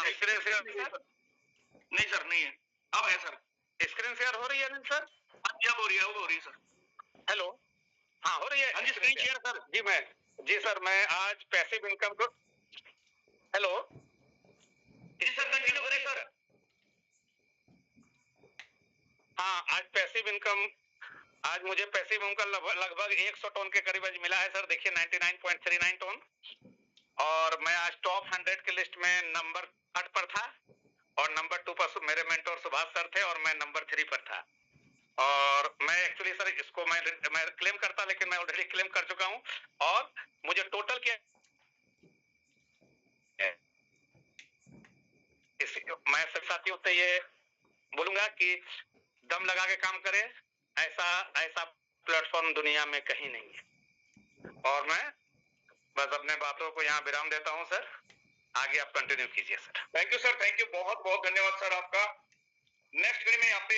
S6: स्क्रीन शेयर
S2: नहीं सर, नहीं है, अब है सर।
S6: स्क्रीन शेयर हो रही है अनिल सर?
S2: हाँ जी अब हो रही है, हो रही है सर।
S6: हेलो, हाँ हो रही है।
S2: हाँ जी स्क्रीन शेयर सर।
S6: जी सर, मैं आज पैसिव इनकम को, हेलो
S2: जी सर कंटिन्यू करें सर।
S6: हाँ आज मुझे पैसिव इनकम लगभग 100 टन के करीब आज मिला है सर। देखिए 99.39 टन। और मैं आज टॉप 100 की लिस्ट में नंबर 8 पर था और नंबर 2 पर मेरे मेंटर सुभाष सर थे और मैं नंबर 3 पर था। और मैं एक्चुअली सर इसको मैं क्लेम करता, लेकिन मैं ऑलरेडी क्लेम कर चुका हूं। और मुझे टोटल क्या मैं सब साथियों से ये बोलूंगा कि दम लगा के काम करें, ऐसा प्लेटफॉर्म दुनिया में कहीं नहीं है। और मैं बस अपने बातों को यहाँ विराम देता हूँ सर, आगे आप कंटिन्यू कीजिए sir.
S2: Thank you sir, thank you, बहुत बहुत धन्यवाद सर आपका। नेक्स्ट कड़ी में यहाँ पे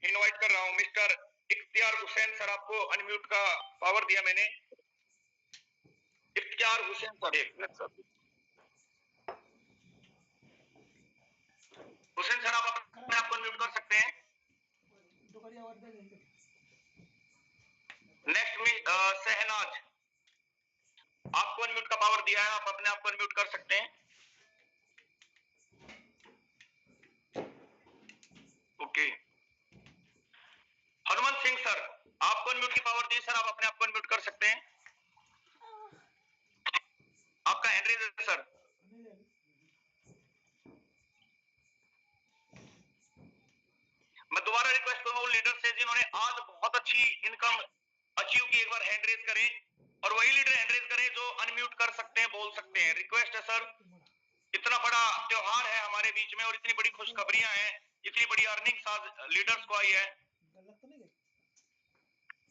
S2: इनवाइट कर रहा हूँ मिस्टर इख्तियार हुसैन सर, आपको अनम्यूट का पावर दिया मैंने। इख्तियार हुसैन सर, एक मिनट सर। हुसैन सर आप अपने आप को अनम्यूट कर सकते हैं। नेक्स्ट में सहनाज, आपको अनम्यूट का पावर दिया है, आप अपने आप को अनम्यूट कर सकते हैं। ओके। हनुमंत सिंह सर, आपको अनम्यूट की पावर दी सर, आप अपने आप को अनम्यूट कर सकते हैं। आपका हैंड रेज है सर। मैं दोबारा दोबारा रिक्वेस्ट करूंगा उन लीडर से जिन्होंने आज बहुत अच्छी इनकम अचीव की, एक बार हैंड रेज करें और वही लीडर हैंड रेज करें जो अनम्यूट कर सकते हैं, बोल सकते हैं। रिक्वेस्ट है सर, इतना बड़ा त्योहार है हमारे बीच में और इतनी बड़ी खुशखबरियां हैं, इतनी बड़ी अर्निंग्स आज लीडर्स को आई है।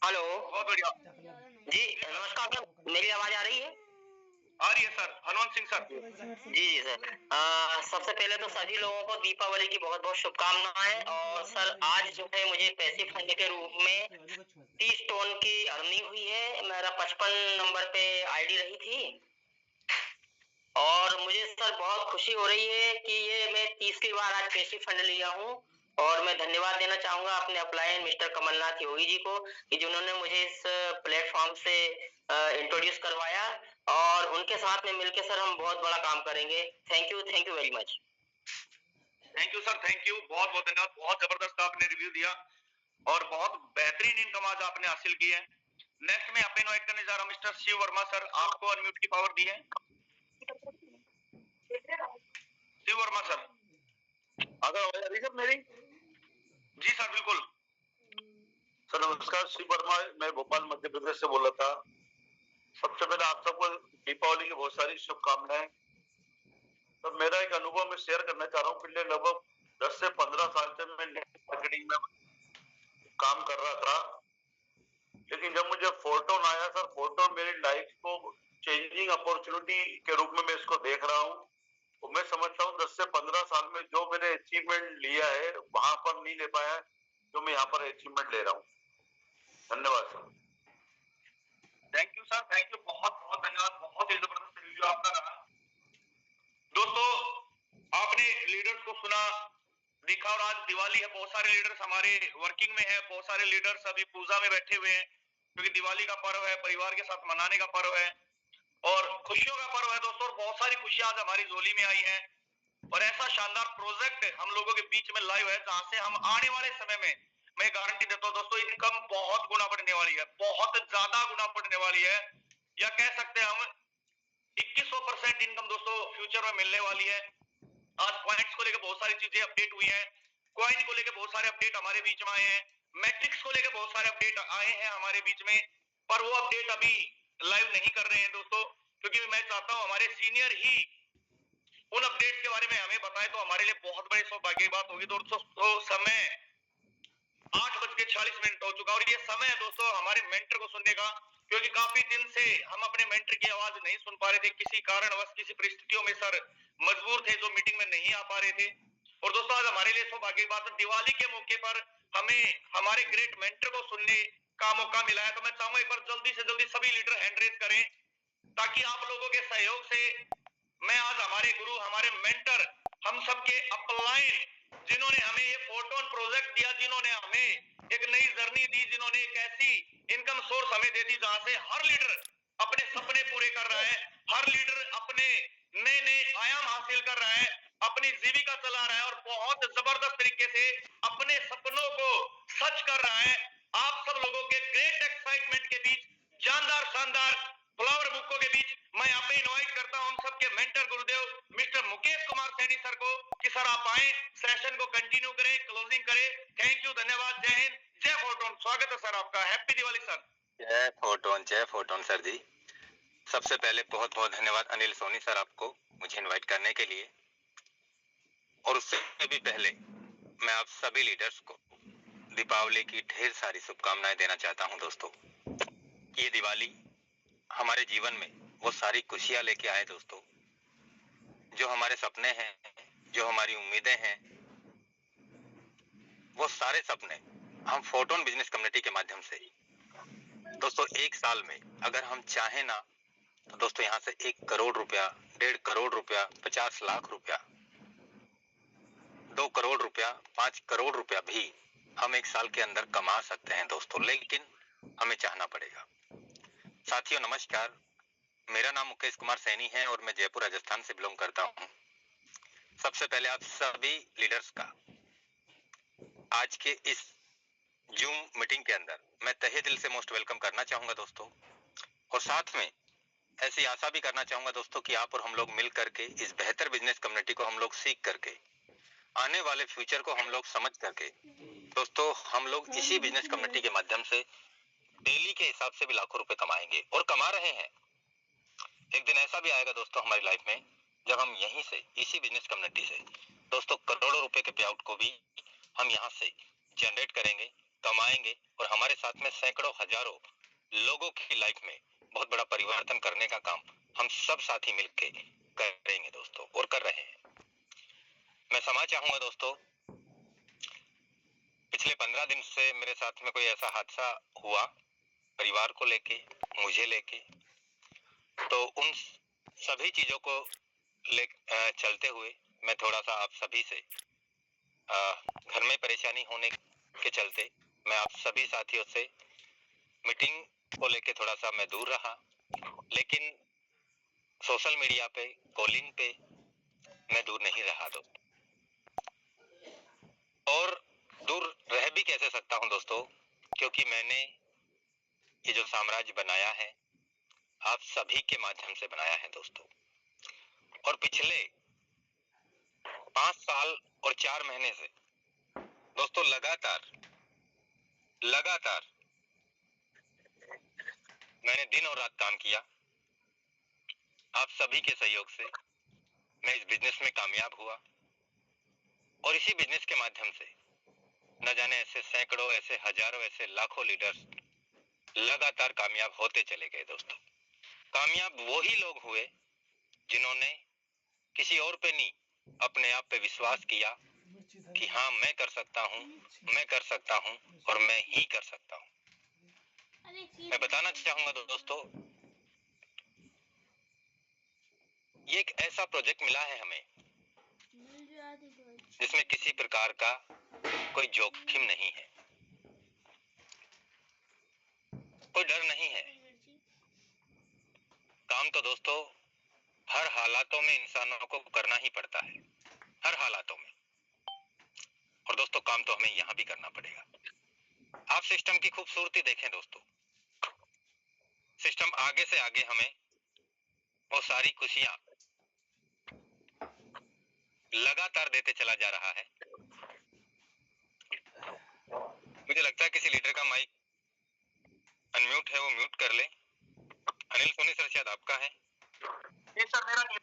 S1: हेलो,
S2: बहुत बढ़िया
S1: जी नमस्कार सर, मेरी आवाज आ रही है?
S2: आ रही है सर। हनुमंत सिंह सर।
S1: जी जी सर, सबसे पहले तो सभी लोगों को दीपावली की बहुत बहुत शुभकामनाएं। और सर आज जो है मुझे पैसिव फंड के रूप में 30 टोन की अर्निंग हुई है। मेरा 55 नंबर पे आईडी रही थी और मुझे सर बहुत खुशी हो रही है कि ये मैं 30वीं बार आज पैसिव फंड लिया हूँ। और मैं धन्यवाद देना चाहूंगा अपने अपलाइन मिस्टर कमलनाथ योगी जी को कि जिन्होंने मुझे इस प्लेटफॉर्म से इंट्रोड्यूस करवाया और उनके साथ में मिलकर सर हम बहुत बड़ा काम करेंगे। Thank you very much.
S2: Thank you sir, thank you, बहुत बहुत धन्यवाद। बहुत जबरदस्त आपने रिव्यू दिया और बहुत बेहतरीन इनकम आज आपने हासिल की है। नेक्स्ट में आप इनवाइट करने जा रहा हूं मिस्टर शिव वर्मा सर, आपको अनम्यूट की पावर दी है। शिव वर्मा सर,
S3: अगर आवाज आ रही सर मेरी?
S2: जी सर बिल्कुल।
S3: सर नमस्कार, शिव वर्मा, मैं भोपाल मध्य प्रदेश से बोल रहा था। सबसे पहले आप सबको दीपावली की बहुत सारी शुभकामनाएं। तो मेरा एक अनुभव मैं शेयर करना चाह रहा हूँ। पिछले लगभग 10 से 15 साल से मैं मार्केटिंग में काम कर रहा था, लेकिन जब मुझे फोटोन आया सर, फोटोन मेरी लाइफ को चेंजिंग अपॉर्चुनिटी के रूप में मैं इसको देख रहा हूँ। तो मैं समझता हूँ 10 से 15 साल में जो मैंने अचीवमेंट लिया है वहां पर नहीं ले पाया जो मैं यहाँ पर अचीवमेंट ले रहा हूँ। धन्यवाद sir.
S2: Thank you sir, thank you, बहुत बहुत धन्यवाद। बहुत ही जबरदस्त रिव्यू आपका रहा। दोस्तों आपने लीडर्स को सुना, देखा और आज दिवाली है, बहुत सारे लीडर्स हमारे वर्किंग में है, बहुत सारे लीडर्स अभी पूजा में बैठे हुए हैं क्योंकि दिवाली का पर्व है, परिवार के साथ मनाने का पर्व है और खुशियों का पर्व है दोस्तों। और बहुत सारी खुशियां आज हमारी झोली में आई हैं और ऐसा शानदार प्रोजेक्ट हम लोगों के बीच में लाइव है जहां से हम आने वाले समय में, मैं गारंटी देता हूं दोस्तों, इनकम बहुत गुना बढ़ने वाली है, बहुत ज्यादा गुना बढ़ने वाली है, या कह सकते हैं हम 2100% इनकम दोस्तों फ्यूचर में मिलने वाली है। आज पॉइंट्स को लेकर बहुत सारी चीजें अपडेट हुई हैं, कॉइन को लेकर बहुत सारे अपडेट हमारे बीच में आए हैं, मैट्रिक्स को लेकर बहुत सारे अपडेट आए हैं हमारे बीच में, पर वो अपडेट अभी लाइव नहीं कर रहे हैं दोस्तों, क्योंकि मैं चाहता हूं हमारे सीनियर ही उन अपडेट्स के बारे में हमें बताए तो हमारे लिए बहुत बड़ी सौभाग्य की बात होगी। दोस्तों समय 8:40 हो चुका और ये समय है दोस्तों हमारे मेंटर को सुनने का, क्योंकि काफी दिन से हम अपने मेंटर की आवाज नहीं सुन पा रहे थे, किसी कारणवश किसी परिस्थितियों में सर मजबूर थे जो मीटिंग में नहीं आ पा रहे थे। और दोस्तों आज हमारे लिए सौभाग्य की बात है, दिवाली के मौके पर हमें हमारे ग्रेट मेंटर को सुनने का मौका मिला है। तो मैं चाहूंगा एक बार जल्दी से जल्दी सभी लीडर हैंड रेज करें ताकि आप लोगों के सहयोग से मैं आज हमारे गुरु, हमारे मेंटर, हम सबके अपलाइन जिन्होंने हमें ये फोटोन प्रोजेक्ट दिया, जिन्होंने हमें एक नई जर्नी दी, जिन्होंने एक ऐसी इनकम सोर्स हमें दे दी जहां से हर लीडर अपने सपने पूरे कर रहा है, हर लीडर अपने नए नए आयाम हासिल कर रहा है, अपनी जीविका चला रहा है और बहुत जबरदस्त तरीके से अपने सपनों को सच कर रहा है। आप सब लोगों के ग्रेट एक्साइटमेंट के बीच, जानदार शानदार फ्लावर बुकों के बीच मैं यहाँ पे इनवाइट करता हूँ हम सबके मेंटर गुरुदेव मिस्टर मुकेश कुमार सैनी सर को कि सर आप आए, सेशन को कंटिन्यू करें, क्लोजिंग करें। थैंक यू, धन्यवाद, जय हिंद, जय फोटोन। स्वागत है सर आपका, हैप्पी दिवाली सर।
S7: जय फोटोन सर जी। सबसे पहले बहुत बहुत धन्यवाद अनिल सोनी सर आपको मुझे इनवाइट करने के लिए, और उससे भी पहले मैं आप सभी लीडर्स को दीपावली की ढेर सारी शुभकामनाएं देना चाहता हूं दोस्तों। ये दिवाली हमारे जीवन में वो सारी खुशियां लेके आए दोस्तों, जो हमारे सपने हैं, जो हमारी उम्मीदें हैं, वो सारे सपने हम फोटोन बिजनेस कम्युनिटी के माध्यम से दोस्तों एक साल में अगर हम चाहें ना तो दोस्तों यहाँ से 1 करोड़ रुपया, 1.5 करोड़ रुपया, 50 लाख रुपया, 2 करोड़ रुपया, 5 करोड़ रुपया भी हम एक साल के अंदर कमा सकते हैं दोस्तों, लेकिन हमें चाहना पड़ेगा। साथियों नमस्कार, मेरा नाम मुकेश कुमार सैनी है और मैं जयपुर राजस्थान से बिलोंग करता हूं। सबसे पहले आप सभी लीडर्स का आज के इस जूम मीटिंग के अंदर मैं तहे दिल से मोस्ट वेलकम करना चाहूंगा दोस्तों, और साथ में ऐसी आशा भी करना चाहूंगा दोस्तों कि आप और हम लोग मिल करके इस बेहतर बिजनेस कम्युनिटी को हम लोग सीख करके आने वाले फ्यूचर को हम लोग समझ करके दोस्तों हम लोग इसी बिजनेस कम्युनिटी के माध्यम से डेली के हिसाब से भी लाखों रुपए कमाएंगे और कमा रहे हैं। एक दिन ऐसा भी आएगा दोस्तों हमारी लाइफ में जब हम यहीं से इसी बिजनेस कम्युनिटी से दोस्तों करोड़ों रुपए के पे आउट को भी हम यहाँ से जनरेट करेंगे, कमाएंगे और हमारे साथ में सैकड़ों हजारों लोगों की लाइफ में बहुत बड़ा परिवर्तन करने का काम हम सब साथी मिलके करेंगे दोस्तों और कर रहे हैं। मैं क्षमा चाहूंगा दोस्तों, पिछले 15 दिन से मेरे साथ में कोई ऐसा हादसा हुआ परिवार को लेके, मुझे लेके, तो उन सभी चीजों को चलते हुए मैं थोड़ा सा आप सभी से घर में परेशानी होने के चलते मैं आप सभी साथियों से मीटिंग को लेके थोड़ा सा मैं दूर रहा, लेकिन सोशल मीडिया पे, कॉलिंग पे मैं दूर नहीं रहा दोस्तों। और दूर रह भी कैसे सकता हूं दोस्तों, क्योंकि मैंने ये जो साम्राज्य बनाया है आप सभी के माध्यम से बनाया है दोस्तों। और पिछले 5 साल और 4 महीने से दोस्तों लगातार मैंने दिन और रात काम किया। आप सभी के सहयोग से मैं इस बिजनेस में कामयाब हुआ और इसी बिजनेस के माध्यम से न जाने ऐसे सैकड़ों, ऐसे हजारों, ऐसे लाखों लीडर्स लगातार कामयाब होते चले गए दोस्तों। कामयाब वही लोग हुए जिन्होंने किसी और पे नहीं, अपने आप पे विश्वास किया कि हाँ मैं कर सकता हूँ, मैं कर सकता हूँ और मैं ही कर सकता हूँ। मैं बताना चाहूंगा दोस्तों, ये एक ऐसा प्रोजेक्ट मिला है हमें जिसमें किसी प्रकार का कोई जोखिम नहीं है, कोई डर नहीं है। काम तो दोस्तों हर हालातों में इंसानों को करना ही पड़ता है, हर हालातों में। और दोस्तों काम तो हमें यहाँ भी करना पड़ेगा। आप सिस्टम की खूबसूरती देखें दोस्तों, सिस्टम आगे से आगे हमें वो सारी खुशियां लगातार देते चला जा रहा है। मुझे लगता है किसी लीडर का माइक अनम्यूट है, वो म्यूट कर ले। अनिल सोनी सर शायद आपका है?
S2: जी सर मेरा नहीं।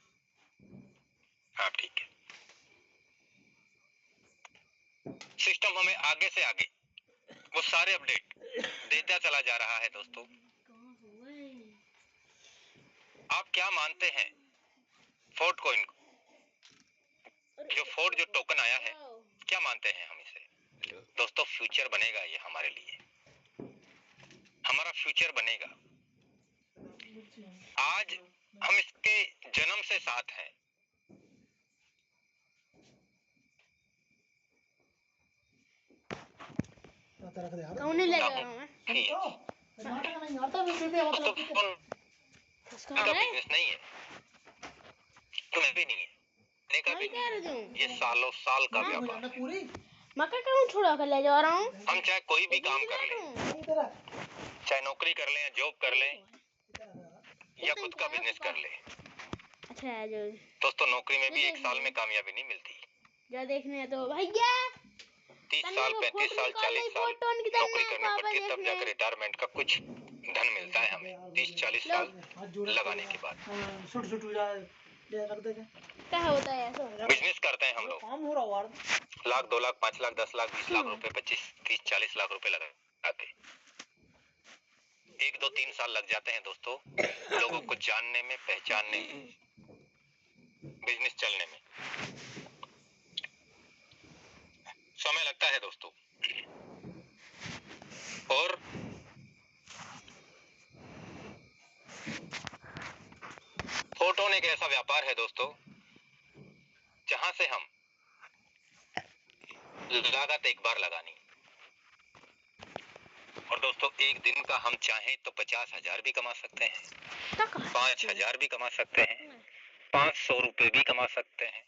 S7: हाँ ठीक है। सिस्टम हमें आगे से आगे वो सारे अपडेट देता चला जा रहा है दोस्तों। आप क्या मानते हैं फोर्ट कॉइन को, जो फोर्ट जो टोकन आया है, क्या मानते हैं हम इसे? दोस्तों फ्यूचर बनेगा ये हमारे लिए, हमारा फ्यूचर बनेगा। आज हम इसके जन्म से साथ हैं।
S8: कौन ले जा रहा हूं मैं?
S7: बिजनेस नहीं है, तुम्हें भी नहीं है, का भी नहीं। ये सालों साल का व्यापार है।
S8: मैं क्यों छोड़ा कर ले जा रहा हूँ?
S7: हम चाहे कोई भी काम कर लें, चाहे नौकरी कर लें, जॉब कर लें या खुद का बिजनेस कर लें।
S8: अच्छा जो
S7: दोस्तों नौकरी में भी 1 साल में कामयाबी नहीं मिलती।
S8: जो देखने तो भैया
S7: 30 साल, 35 साल, 40 साल नौकरी करनी पड़ती है, तब जाकर रिटायरमेंट का कुछ धन मिलता है हमें 30-40 साल लगाने के बाद।
S8: क्या होता है ऐसा?
S7: बिजनेस करते हैं हम लोग, लाख, 2 लाख, 5 लाख, 10 लाख, 20 लाख रुपए, 25, 30, 40 लाख रुपए लगाते। 1, 2, 3 साल लग जाते हैं दोस्तों लोगों को जानने में, पहचानने में, बिजनेस चलने में समय लगता है दोस्तों। और फोटोन एक ऐसा व्यापार है दोस्तों जहां से हम लागत एक बार लगानी, और दोस्तों एक दिन का हम चाहें तो 50,000 भी कमा सकते हैं, 5,000 भी कमा सकते हैं, 500 रुपए भी कमा सकते हैं,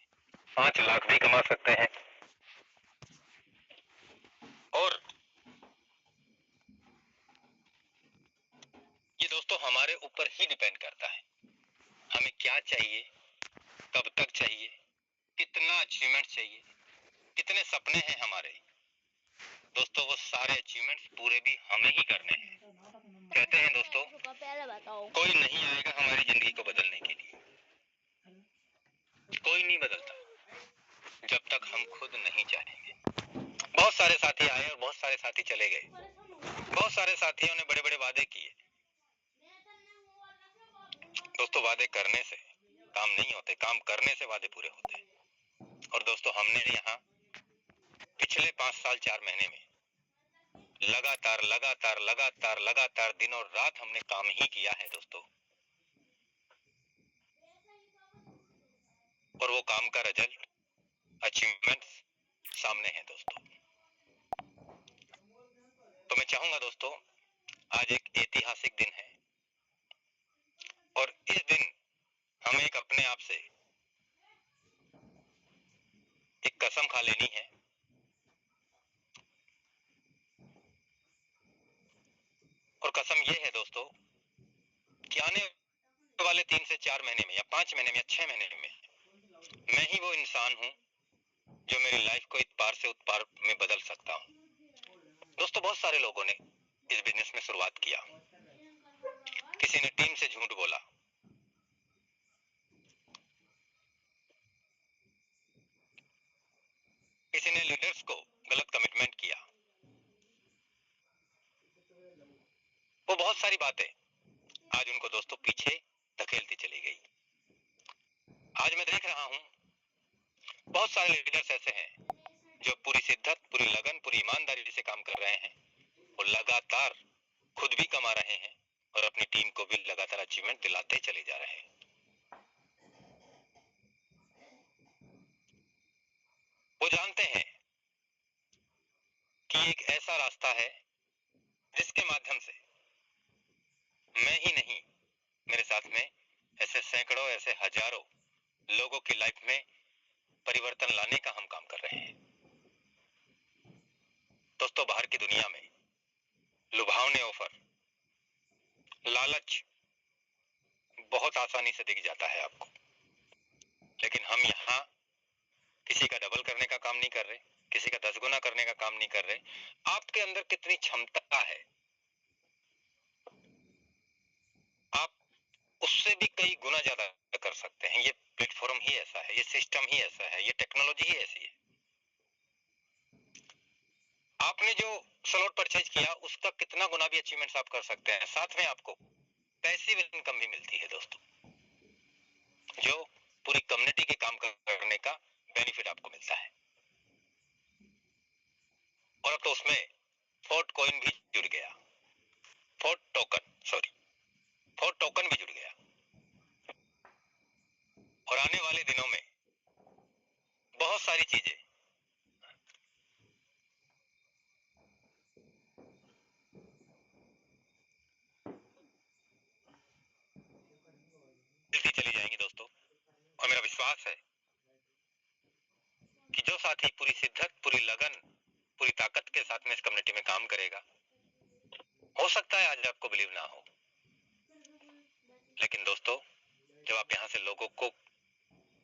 S7: 5 लाख भी कमा सकते हैं। और ये दोस्तों हमारे ऊपर ही डिपेंड करता है, हमें क्या चाहिए, कब तक चाहिए, कितना अचीवमेंट चाहिए, कितने सपने हैं हमारे, दोस्तों वो सारे अचीवमेंट्स पूरे भी हमें ही करने हैं। कहते हैं दोस्तों,
S8: पहले बताओ।
S7: कोई नहीं आएगा हमारी जिंदगी को बदलने के लिए, कोई नहीं बदलता जब तक हम खुद नहीं चाहेंगे। बहुत सारे साथी आए और बहुत सारे साथी चले गए। बहुत सारे साथियों ने बड़े बड़े वादे किए। दोस्तों वादे करने से काम नहीं होते, काम करने से वादे पूरे होते हैं। और दोस्तों हमने यहाँ पिछले 5 साल 4 महीने में लगातार लगातार लगातार लगातार दिन और रात हमने काम ही किया है दोस्तों, और वो काम का रिजल्ट, अचीवमेंट्स सामने है दोस्तों। तो मैं चाहूंगा दोस्तों, आज एक ऐतिहासिक दिन है और इस दिन हमें एक अपने आप से एक कसम खा लेनी है और कसम ये है दोस्तों कि आने वाले 3 से 4 महीने में या 5 महीने में या 6 महीने में मैं ही वो इंसान हूं जो मेरी लाइफ को इस पार से उस पार में बदल सकता हूं। दोस्तों बहुत सारे लोगों ने इस बिजनेस में शुरुआत किया। किसी ने टीम से झूठ बोला, किसी ने लीडर्स को गलत कमिटमेंट किया। वो बहुत सारी बातें आज उनको दोस्तों पीछे धकेलती चली गई। आज मैं देख रहा हूं बहुत सारे लीडर्स ऐसे हैं जो पूरी शिद्दत, पूरी लगन, पूरी ईमानदारी से काम कर रहे हैं और लगातार खुद भी कमा रहे हैं और अपनी टीम को भी लगातार अचीवमेंट दिलाते चले जा रहे हैं। वो जानते हैं कि एक ऐसा रास्ता है जिसके माध्यम से मैं ही नहीं, मेरे साथ में ऐसे सैकड़ों, ऐसे हजारों लोगों की लाइफ में परिवर्तन लाने का हम काम कर रहे हैं। दोस्तों बाहर की दुनिया में लुभावने ऑफर, लालच बहुत आसानी से दिख जाता है आपको, लेकिन हम यहाँ किसी का डबल करने का काम नहीं कर रहे, किसी का 10 गुना करने का काम नहीं कर रहे। आपके अंदर कितनी क्षमता है, आप उससे भी कई गुना ज्यादा कर सकते हैं। ये प्लेटफॉर्म ही ऐसा है, ये सिस्टम ही ऐसा है, ये टेक्नोलॉजी ही ऐसी है। आपने जो स्लॉट परचेज किया उसका कितना गुना भी अचीवमेंट्स आप कर सकते हैं। साथ में आपको पैसिव इनकम भी मिलती है दोस्तों, जो पूरी कम्युनिटी के काम करने का बेनिफिट आपको मिलता है। और अब तो उसमें फोर्ट कॉइन भी जुड़ गया, फोर्ट टोकन भी जुड़ गया। और आने वाले दिनों में बहुत सारी चीजें मिलती चली जाएंगी दोस्तों। और मेरा विश्वास है कि जो साथी पूरी शिद्दत, पूरी लगन, पूरी ताकत के साथ में इस कम्युनिटी में काम करेगा, हो सकता है आज आपको बिलीव ना हो, लेकिन दोस्तों जब आप यहाँ से लोगों को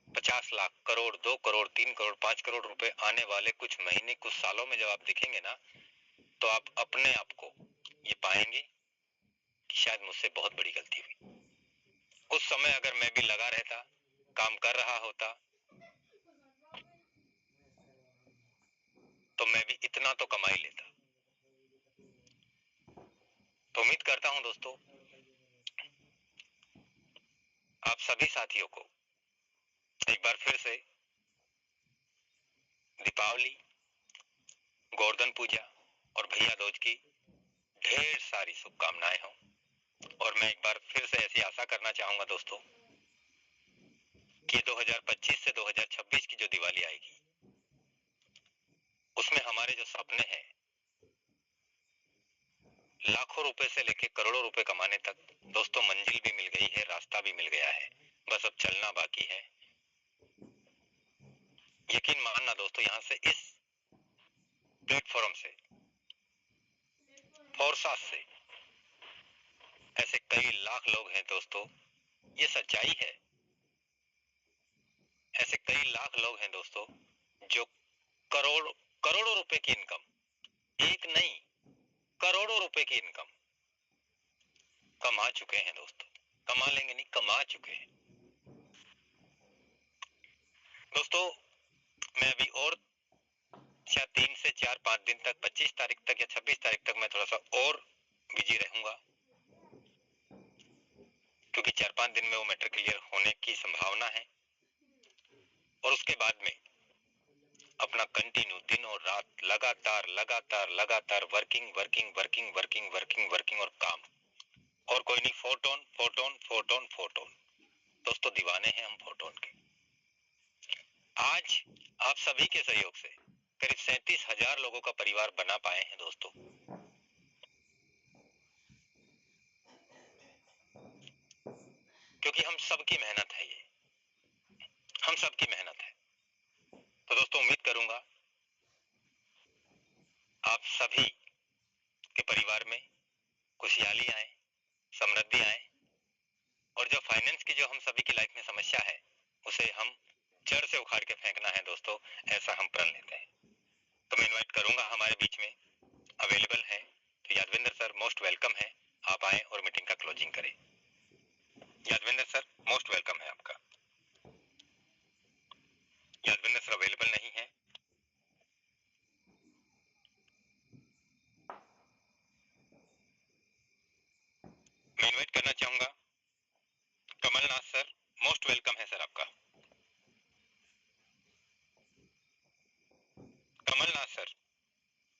S7: 50 लाख, करोड़, 2 करोड़, 3 करोड़, 5 करोड़ रुपए आने वाले कुछ महीने, कुछ सालों में जब आप दिखेंगे ना, तो आप अपने आप को ये पाएंगे कि शायद मुझसे बहुत बड़ी गलती हुई। उस समय अगर मैं भी लगा रहता, काम कर रहा होता, तो मैं भी इतना तो कमा ही लेता। तो उम्मीद करता हूं दोस्तों आप सभी साथियों को एक बार फिर से दीपावली, गोवर्धन पूजा और भैया दूज की ढेर सारी शुभकामनाएं हों। और मैं एक बार फिर से ऐसी आशा करना चाहूंगा दोस्तों कि 2025 से 2026 की जो दिवाली आएगी उसमें हमारे जो सपने हैं, लाखों रुपए से लेके करोड़ों रुपए कमाने तक दोस्तों मंजिल भी मिल गई है, रास्ता भी मिल गया है, बस अब चलना बाकी है। यकीन मानना दोस्तों, यहाँ से इस प्लेटफॉर्म से, फोर्सास से ऐसे कई लाख लोग हैं दोस्तों, ये सच्चाई है। ऐसे कई लाख लोग हैं दोस्तों जो करोड़ों रुपए की इनकम एक नहीं करोड़ों रुपए की इनकम कमा चुके हैं दोस्तों। कमा लेंगे नहीं, कमा चुके हैं दोस्तों। मैं अभी और शायद 3 से 4-5 दिन तक, 25 तारीख तक या 26 तारीख तक मैं थोड़ा सा और बिजी रहूंगा, क्योंकि 4-5 दिन में वो मैटर क्लियर होने की संभावना है। और उसके बाद में अपना कंटिन्यू दिन और रात लगातार लगातार लगातार working working working working working working और काम, और कोई नहीं, फोटोन फोटोन फोटोन फोटोन। दोस्तों दीवाने हैं हम फोटोन के। आज आप सभी के सहयोग से करीब 37,000 लोगों का परिवार बना पाए हैं दोस्तों। क्योंकि हम सबकी मेहनत है, ये हम सबकी मेहनत है। तो दोस्तों उम्मीद करूंगा आप सभी के परिवार में खुशहाली आए, समृद्धि आए, और जो फाइनेंस की जो हम सभी की लाइफ में समस्या है उसे हम जड़ से उखाड़ के फेंकना है दोस्तों, ऐसा हम प्रण लेते हैं। तो मैं इनवाइट करूंगा, हमारे बीच में अवेलेबल है तो यादविंदर सर मोस्ट वेलकम है, आप आए और मीटिंग का क्लोजिंग करें। यादविंदर सर मोस्ट वेलकम है आपका। यादविंदर सर अवेलेबल नहीं है। मैं इनवाइट करना चाहूंगा कमलनाथ सर, मोस्ट वेलकम है सर आपका। Kamal Nath sir.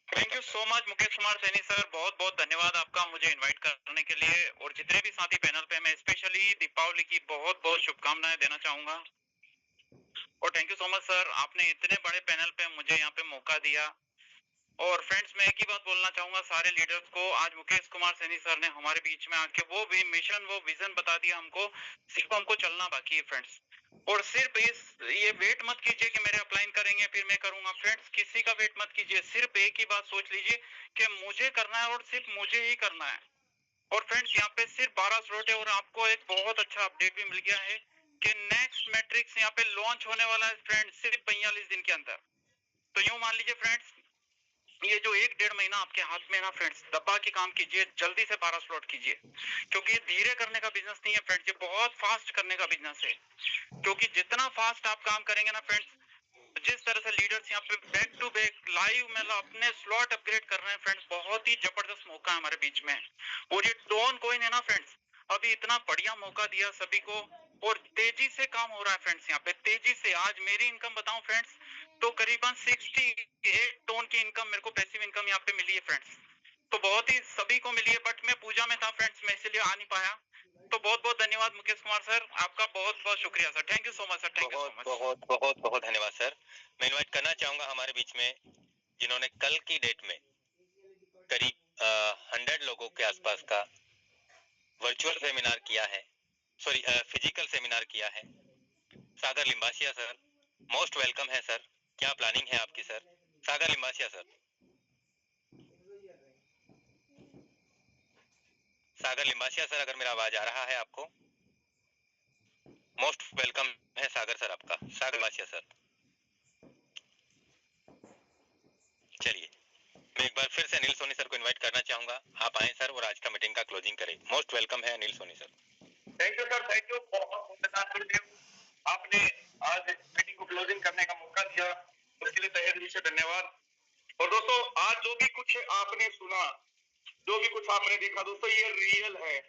S9: Thank you so much Mukesh Kumar Saini sir, बहुत बहुत धन्यवाद आपका मुझे इनवाइट करने के लिए। और जितने भी साथी पैनल पे, मैं स्पेशली दीपावली की बहुत बहुत शुभकामनाएं देना चाहूंगा। और thank you so much sir, आपने इतने बड़े पैनल पे मुझे यहाँ पे मौका दिया। और फ्रेंड्स मैं एक ही बात बोलना चाहूंगा सारे लीडर्स को, आज मुकेश कुमार सैनी सर ने हमारे बीच में आके वो भी मिशन, वो विजन बता दिया हमको, सिर्फ हमको चलना बाकी है फ्रेंड्स। और सिर्फ ये वेट मत कीजिए कि मेरे अपलाइन करेंगे फिर मैं करूंगा। फ्रेंड्स किसी का वेट मत कीजिए, सिर्फ एक ही बात सोच लीजिए कि मुझे करना है और सिर्फ मुझे ही करना है। और फ्रेंड्स यहाँ पे सिर्फ 12 स्लॉट है, और आपको एक बहुत अच्छा अपडेट भी मिल गया है कि नेक्स्ट मैट्रिक्स यहाँ पे लॉन्च होने वाला है फ्रेंड्स सिर्फ 45 दिन के अंदर। तो यूं मान लीजिए फ्रेंड्स, ये जो 1-1.5 महीना आपके हाथ में ना फ्रेंड्स, दबा के काम कीजिए, जल्दी से 12 स्लॉट कीजिए, क्योंकि ये धीरे करने का बिजनेस नहीं है फ्रेंड्स, ये बहुत फास्ट करने का बिजनेस है। क्योंकि जितना फास्ट आप काम करेंगे ना फ्रेंड्स, जिस तरह से लीडर्स यहाँ पे बैक टू बैक लाइव मतलब अपने स्लॉट अपग्रेड कर रहे हैं फ्रेंड्स, बहुत ही जबरदस्त मौका है हमारे बीच में। और ये टोन कोइन है ना फ्रेंड्स, अभी इतना बढ़िया मौका दिया सभी को, और तेजी से काम हो रहा है फ्रेंड्स यहाँ पे, तेजी से। आज मेरी इनकम बताऊं फ्रेंड्स तो करीबन 68 टोन की इनकम मेरे को पैसिव इनकम यहाँ पे मिली है फ्रेंड्स। तो बहुत ही सभी को मिली है, बट मैं पूजा में था फ्रेंड्स, मैं इसलिए आ नहीं पाया। तो बहुत बहुत धन्यवाद मुकेश कुमार सर, आपका बहुत बहुत शुक्रिया sir. Thank you so much sir, thank you so much.
S7: बहुत बहुत बहुत धन्यवाद सर। मैं इनवाइट करना चाहूंगा हमारे बीच में जिन्होंने कल की डेट में करीब 100 लोगों के आसपास का वर्चुअल सेमिनार किया है, सॉरी फिजिकल सेमिनार किया है। सागर लिम्बासिया सर मोस्ट वेलकम है सर, क्या प्लानिंग है आपकी सर? सागर लिम्बासिया सर, सागर लिम्बासिया सर, अगर मेरा आवाज आ रहा है आपको, मोस्ट वेलकम है सागर सर आपका। सागर लिम्बासिया सर, चलिए मैं एक बार फिर से अनिल सोनी सर को इनवाइट करना चाहूंगा, आप आए सर और आज का मीटिंग का क्लोजिंग करें। मोस्ट वेलकम है Anil Soni sir.
S2: Thank you sir, thank you, बहुत धन्यवाद गुरुदेव, आपने आज मीटिंग को क्लोजिंग करने का मौका दिया, उसके लिए तहे दिल से धन्यवाद। और दोस्तों आज जो भी कुछ आपने सुना, जो भी कुछ आपने देखा दोस्तों, ये रियल है।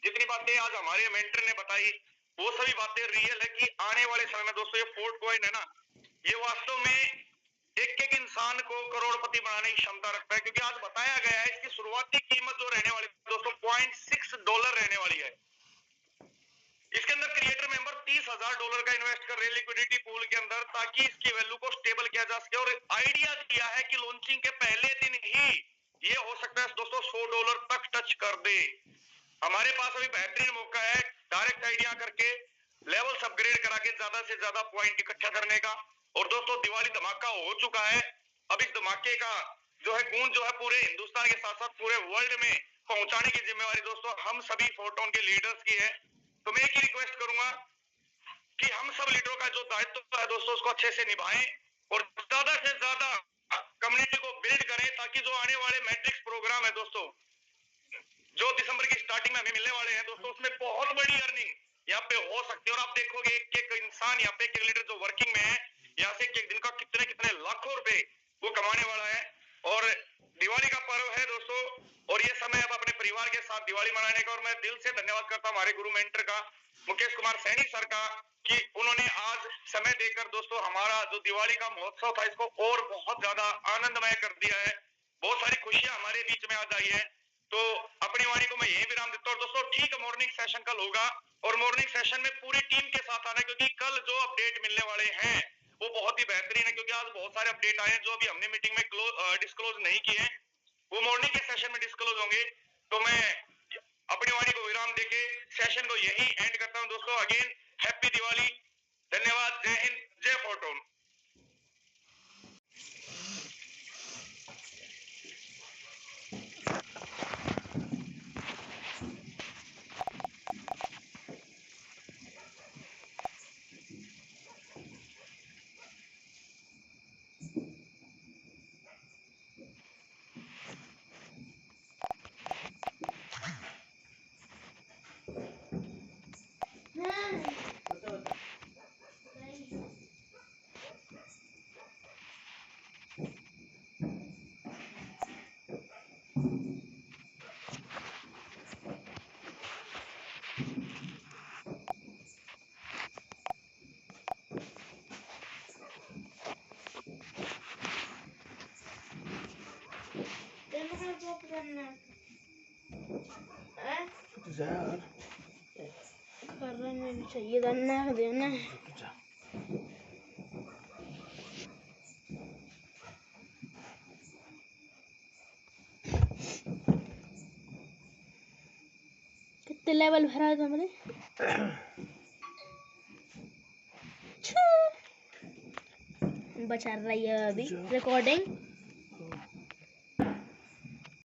S2: जितनी बातें आज हमारे मेंटर ने बताई वो सभी बातें रियल है कि आने वाले समय में दोस्तों ये फोर्ट कॉइन है ना, ये वास्तव में एक एक इंसान को करोड़पति बनाने की क्षमता रखता है। क्योंकि आज बताया गया है इसकी शुरुआती कीमत जो रहने वाली दोस्तों $0.6 रहने वाली है। इसके अंदर क्रिएटर मेंबर $30,000 का इन्वेस्ट कर रहे हैं लिक्विडिटी पूल के अंदर, ताकि इसकी वैल्यू को स्टेबल किया जा सके। और आइडिया दिया है कि लॉन्चिंग के पहले दिन ही ये हो सकता है दोस्तों $100 तक टच कर दे। हमारे पास अभी बेहतरीन मौका है डायरेक्ट आइडिया करके लेवल्स अपग्रेड करा के ज्यादा से ज्यादा पॉइंट इकट्ठा करने का। और दोस्तों दिवाली धमाका हो चुका है, अब इस धमाके का जो है गूंज जो है पूरे हिंदुस्तान के साथ साथ पूरे वर्ल्ड में पहुंचाने की जिम्मेवारी दोस्तों हम सभी फोटोन के लीडर्स की है। तो मैं एक ही रिक्वेस्ट करूंगा कि हम सब लीडरों का जो दायित्व है दोस्तों उसको अच्छे से निभाएं और ज्यादा से ज्यादा कम्युनिटी को बिल्ड करें, ताकि जो आने वाले मैट्रिक्स प्रोग्राम है दोस्तों, जो दिसंबर की स्टार्टिंग में हमें मिलने वाले हैं दोस्तों, उसमें बहुत बड़ी अर्निंग यहाँ पे हो सकती है। और आप देखोगे एक एक इंसान यहाँ पे, एक लीडर जो वर्किंग में है, यहाँ से एक दिन का कितने कितने लाखों रुपए वो कमाने वाला है। और दिवाली का पर्व है दोस्तों, और ये समय अब अपने परिवार के साथ दिवाली मनाने का। और मैं दिल से धन्यवाद करता हूँ हमारे गुरु मेंटर का, मुकेश कुमार सैनी सर का, कि उन्होंने आज समय देकर दोस्तों हमारा जो दिवाली का महोत्सव था इसको और बहुत ज्यादा आनंदमय कर दिया है। बहुत सारी खुशियां हमारे बीच में आज आई है। तो अपनी वाणी को मैं यही विराम देता हूँ दोस्तों। ठीक मॉर्निंग सेशन कल होगा, और मॉर्निंग सेशन में पूरी टीम के साथ आना, क्योंकि कल जो अपडेट मिलने वाले हैं वो बहुत ही बेहतरीन है। क्योंकि आज बहुत सारे अपडेट आए हैं जो अभी हमने मीटिंग में डिस्क्लोज नहीं किए हैं, वो मॉर्निंग के सेशन में डिस्क्लोज होंगे। तो मैं अपनी वाणी को विराम देके सेशन को यही एंड करता हूँ दोस्तों। अगेन हैप्पी दिवाली, धन्यवाद, जय हिंद, जय फोर्टून।
S8: खर्रा में भी चाहिए देना देना। कितने लेवल भरा है तुमने? बचा रही है अभी रिकॉर्डिंग।